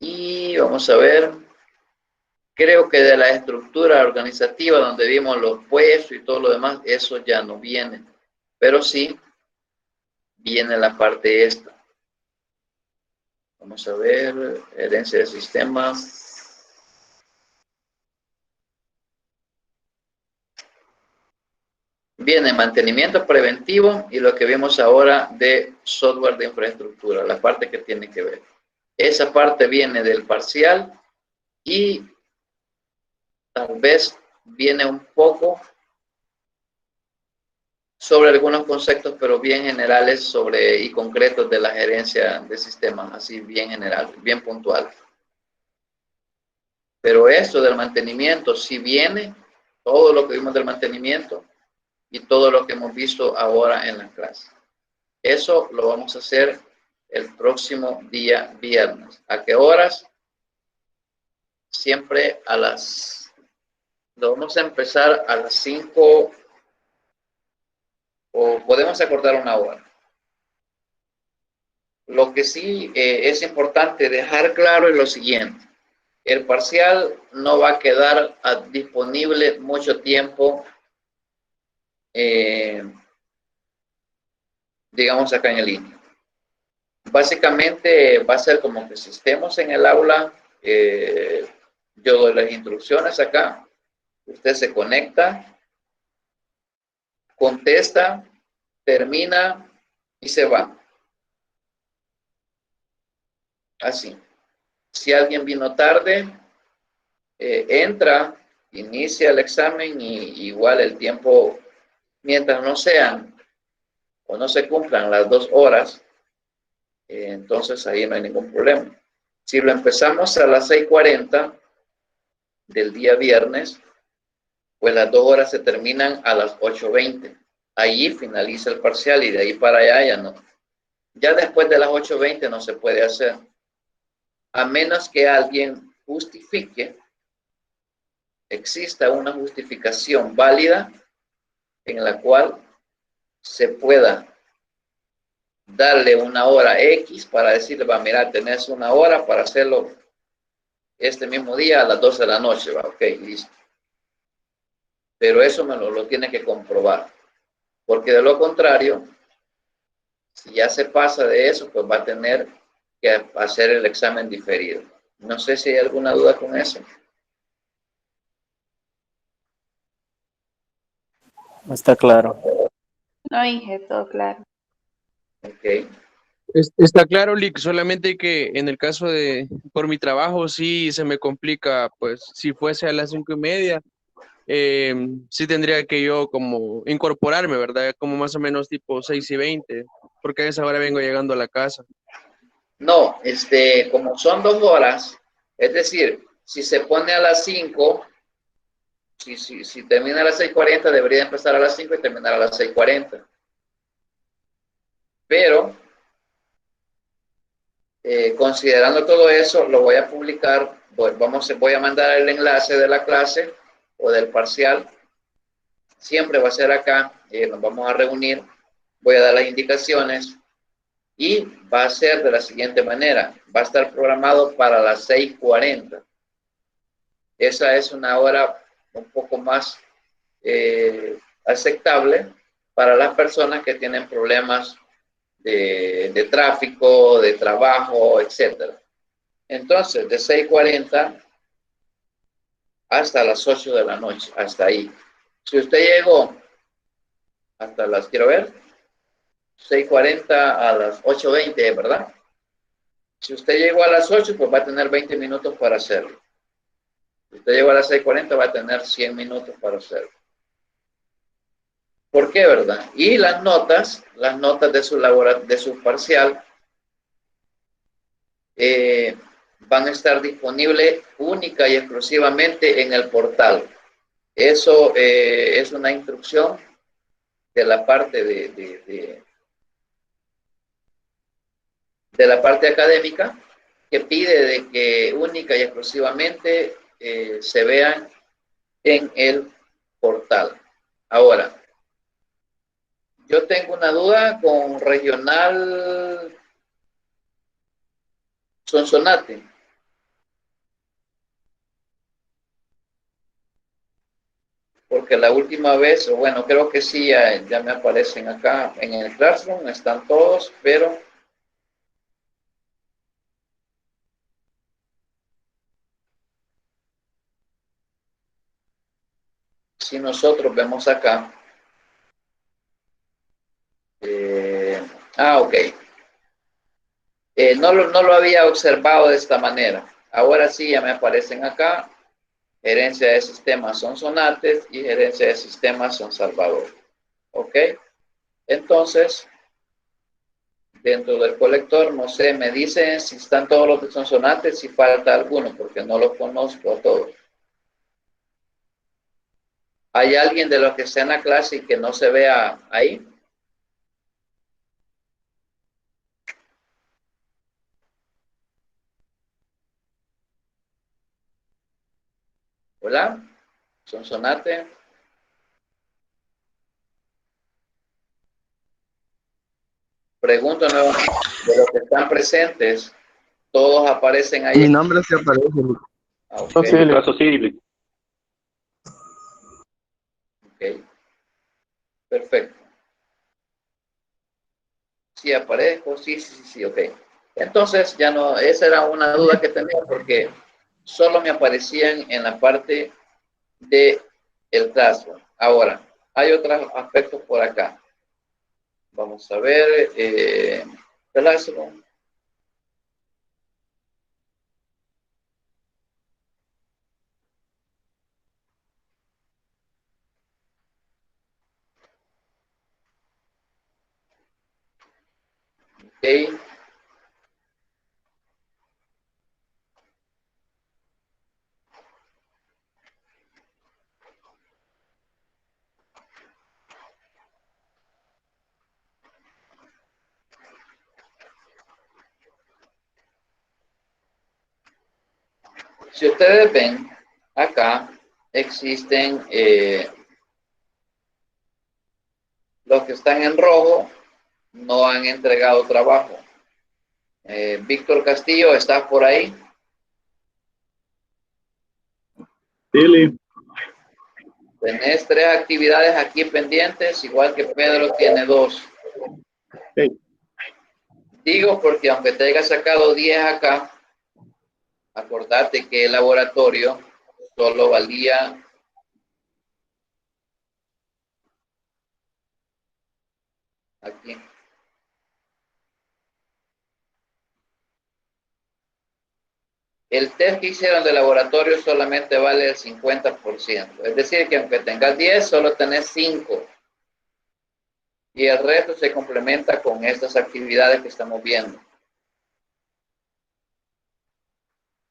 Y vamos a ver. Creo que de la estructura organizativa donde vimos los puestos y todo lo demás, eso ya no viene. Pero sí viene la parte esta. Vamos a ver, herencia de sistemas. Viene mantenimiento preventivo y lo que vimos ahora de software de infraestructura, la parte que tiene que ver. Esa parte viene del parcial y tal vez viene un poco sobre algunos conceptos, pero bien generales y concretos de la gerencia de sistemas, así bien general, bien puntual. Pero esto del mantenimiento sí viene, todo lo que vimos del mantenimiento y todo lo que hemos visto ahora en la clase. Eso lo vamos a hacer el próximo día viernes. ¿A qué horas? Siempre lo vamos a empezar a las 5 o podemos acordar una hora. Lo que sí es importante dejar claro es lo siguiente. El parcial no va a quedar disponible mucho tiempo, digamos acá en el línea. Básicamente va a ser como que si estemos en el aula, yo doy las instrucciones acá, usted se conecta, contesta, termina y se va. Así. Si alguien vino tarde, entra, inicia el examen y igual el tiempo Mientras no sean o no se cumplan las 2 horas, entonces ahí no hay ningún problema. Si lo empezamos a las 6:40 del día viernes, pues las 2 horas se terminan a las 8:20. Allí finaliza el parcial y de ahí para allá ya no. Ya después de las 8:20 no se puede hacer, a menos que alguien justifique, exista una justificación válida en la cual se pueda darle una hora X para decirle, va, mira, tenés una hora para hacerlo este mismo día a las 12 de la noche, va, ok, listo. Pero eso me lo tiene que comprobar, porque de lo contrario, si ya se pasa de eso, pues va a tener que hacer el examen diferido. No sé si hay alguna duda con eso. Está claro. No, Inge, todo claro. Ok. Está claro, Lick, solamente que en el caso de, por mi trabajo, sí se me complica, pues si fuese a las 5:30, sí tendría que yo como incorporarme, ¿verdad? Como más o menos tipo 6:20, porque a esa hora vengo llegando a la casa. No, como son 2 horas, es decir, si se pone a las 5, si termina a las 6:40, debería empezar a las 5 y terminar a las 6:40. Pero, considerando todo eso, lo voy a publicar, voy a mandar el enlace de la clase o del parcial. Siempre va a ser acá, nos vamos a reunir, voy a dar las indicaciones y va a ser de la siguiente manera. Va a estar programado para las 6:40. Esa es una hora un poco más aceptable para las personas que tienen problemas de tráfico, de trabajo, etc. Entonces, de 6:40 hasta las 8 de la noche, hasta ahí. Si usted llegó hasta las, quiero ver, 6:40 a las 8:20, ¿verdad? Si usted llegó a las 8, pues va a tener 20 minutos para hacerlo. Si usted llegó a las 6:40, va a tener 100 minutos para hacerlo. ¿Por qué, verdad? Y las notas de su parcial, van a estar disponibles única y exclusivamente en el portal. Eso es una instrucción de la parte de la parte académica, que pide de que única y exclusivamente se vean en el portal. Ahora, yo tengo una duda con Regional Sonsonate. Porque la última vez, bueno, creo que sí, ya me aparecen acá en el Classroom, están todos, pero si nosotros vemos acá, ok, no lo había observado de esta manera. Ahora sí, ya me aparecen acá. Gerencia de sistemas son Sonates y gerencia de sistemas son Salvador. ¿Ok? Entonces, dentro del colector, no sé, me dicen si están todos los de Sonsonates, si falta alguno, porque no los conozco a todos. ¿Hay alguien de los que está en la clase y que no se vea ahí? Hola, Sonsonate. Pregunto nuevamente, de los que están presentes, todos aparecen ahí. Mi nombre sí aparece. Ok. En mi caso sí. Ok. Perfecto. Sí aparezco, sí, ok. Entonces ya no, esa era una duda que tenía porque solo me aparecían en la parte de el Classroom. Ahora, hay otros aspectos por acá. Vamos a ver, Classroom. Si ustedes ven, acá existen los que están en rojo, no han entregado trabajo. Víctor Castillo, ¿estás por ahí? Billy. Tenés 3 actividades aquí pendientes, igual que Pedro tiene 2. Hey. Digo porque aunque te hayas sacado 10 acá, acordate que el laboratorio solo valía aquí. El test que hicieron de laboratorio solamente vale el 50%. Es decir, que aunque tengas 10, solo tenés 5. Y el resto se complementa con estas actividades que estamos viendo.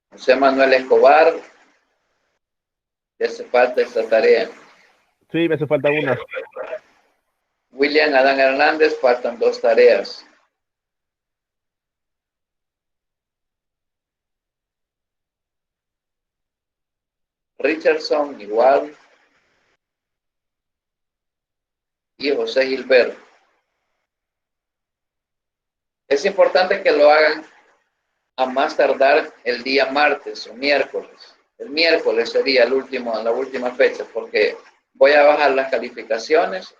José Manuel Escobar, ya hace falta esta tarea. Sí, me hace falta una. William Adán Hernández, faltan 2 tareas. Richardson, igual. Y José Gilberto. Es importante que lo hagan a más tardar el día martes o miércoles. El miércoles sería la última fecha, porque voy a bajar las calificaciones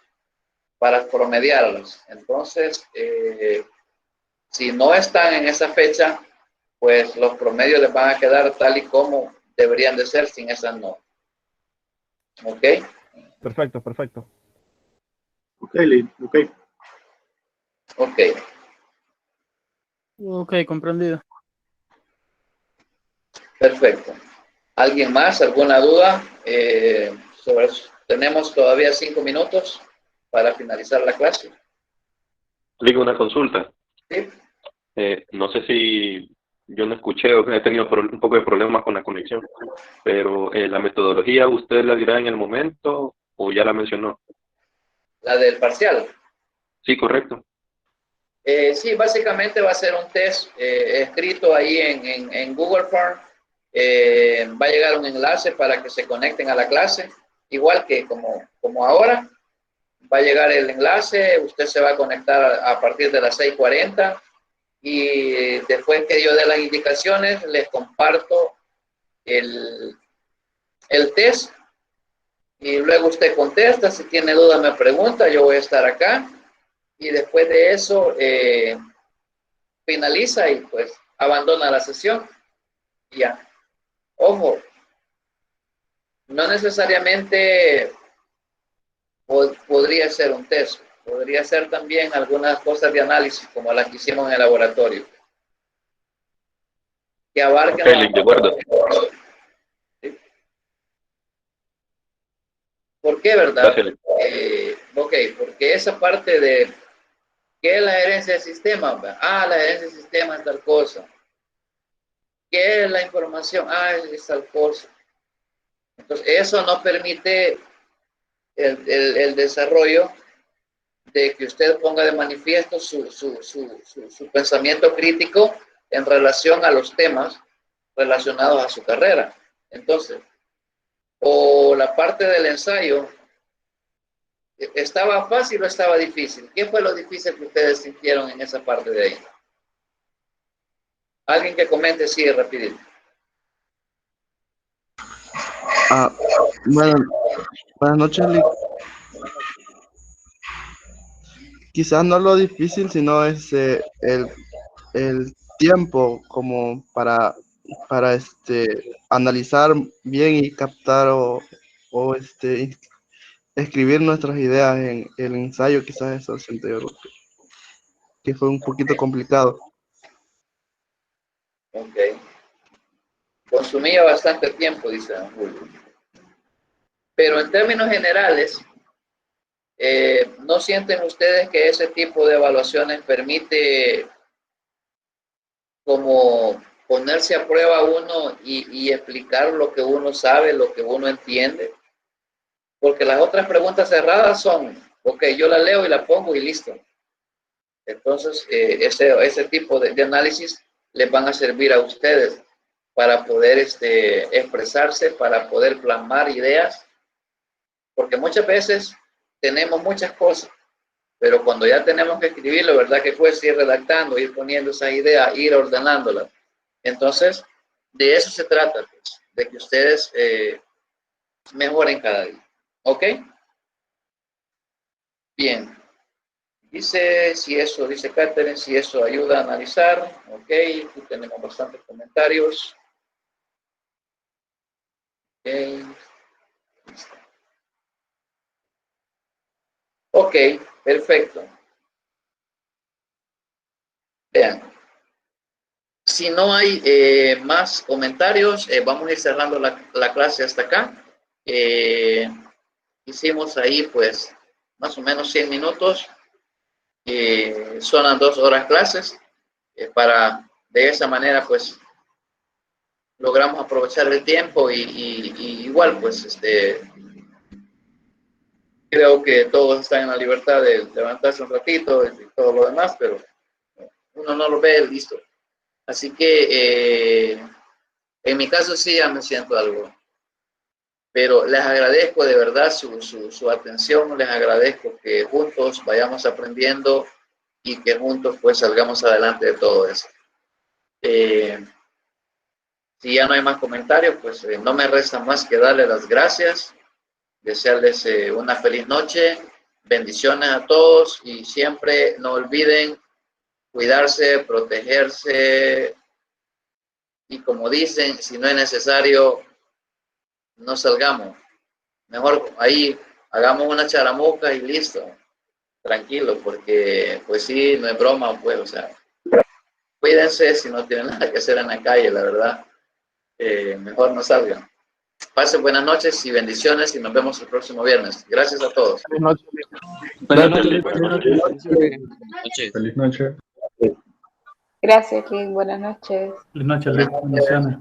para promediarlas. Entonces, si no están en esa fecha, pues los promedios les van a quedar tal y como deberían de ser sin esas no. ¿Ok? Perfecto, perfecto. Ok, Lee, ok. Ok. Ok, comprendido. Perfecto. ¿Alguien más? ¿Alguna duda? Sobre eso? Tenemos todavía 5 minutos para finalizar la clase. Digo una consulta. Sí. No sé si yo no escuché o he tenido un poco de problemas con la conexión, pero la metodología, ¿usted la dirá en el momento o ya la mencionó? La del parcial. Sí, correcto. Sí, básicamente va a ser un test escrito ahí en Google Form. Va a llegar un enlace para que se conecten a la clase, igual que como ahora. Va a llegar el enlace, usted se va a conectar a partir de las 6:40 y después que yo dé las indicaciones, les comparto el test y luego usted contesta. Si tiene duda me pregunta, yo voy a estar acá y después de eso finaliza y pues abandona la sesión. Ya. Ojo, no necesariamente podría ser un test, podría ser también algunas cosas de análisis como las que hicimos en el laboratorio, que abarcan Okay, de acuerdo. ¿Sí? ¿Por qué, verdad? Ok, porque esa parte de ¿qué es la gerencia de sistemas? La gerencia de sistemas es tal cosa. ¿Qué es la información? Es tal cosa. Entonces, eso no permite el desarrollo de que usted ponga de manifiesto su pensamiento crítico en relación a los temas relacionados a su carrera. Entonces, o la parte del ensayo, ¿estaba fácil o estaba difícil? ¿Qué fue lo difícil que ustedes sintieron en esa parte de ahí? Alguien que comente, sí, rapidito. Buenas noches, Lick. Quizás no lo difícil, sino el tiempo como para analizar bien y captar o escribir nuestras ideas en el ensayo. Quizás eso siento yo que fue un poquito complicado. Ok. Consumía bastante tiempo, dice don Julio. Pero en términos generales, ¿no sienten ustedes que ese tipo de evaluaciones permite como ponerse a prueba uno y explicar lo que uno sabe, lo que uno entiende. Porque las otras preguntas cerradas son, ok, yo la leo y la pongo y listo. Entonces, ese tipo de análisis les van a servir a ustedes para poder expresarse, para poder plasmar ideas, porque muchas veces tenemos muchas cosas, pero cuando ya tenemos que escribirlo, ¿verdad? Que puedes ir redactando, ir poniendo esas ideas, ir ordenándolas. Entonces, de eso se trata, pues, de que ustedes mejoren cada día. ¿Ok? Bien. Dice dice Catherine, si eso ayuda a analizar. Ok, aquí tenemos bastantes comentarios. Ok. Ok, perfecto. Vean, si no hay más comentarios, vamos a ir cerrando la clase hasta acá. Hicimos ahí pues más o menos 100 minutos. Son las 2 horas clases. Para de esa manera pues logramos aprovechar el tiempo y igual pues creo que todos están en la libertad de levantarse un ratito y todo lo demás, pero uno no lo ve listo. Así que en mi caso sí ya me siento algo. Pero les agradezco de verdad su atención, les agradezco que juntos vayamos aprendiendo y que juntos pues salgamos adelante de todo eso. Si ya no hay más comentarios, pues no me resta más que darles las gracias, desearles una feliz noche, bendiciones a todos y siempre no olviden cuidarse, protegerse y como dicen, si no es necesario, no salgamos. Mejor ahí hagamos una charamuca y listo, tranquilo, porque pues sí, no es broma, pues, o sea, cuídense si no tienen nada que hacer en la calle, la verdad, mejor no salgan. Pasen buenas noches y bendiciones y nos vemos el próximo viernes. Gracias a todos. Buenas noches. Feliz noche. Gracias, Liz. Buenas noches. Feliz noche, Liz. Bendiciones.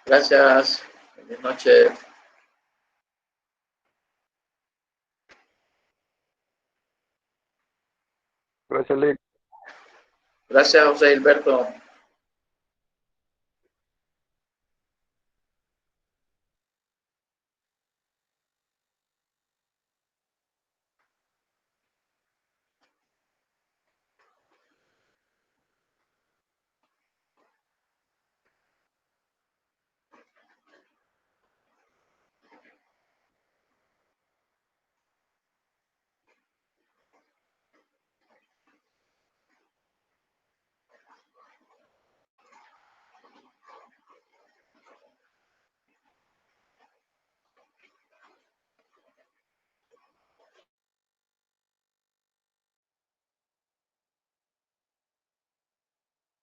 Gracias. Buenas noches. Gracias, Lick. Gracias, José Hilberto.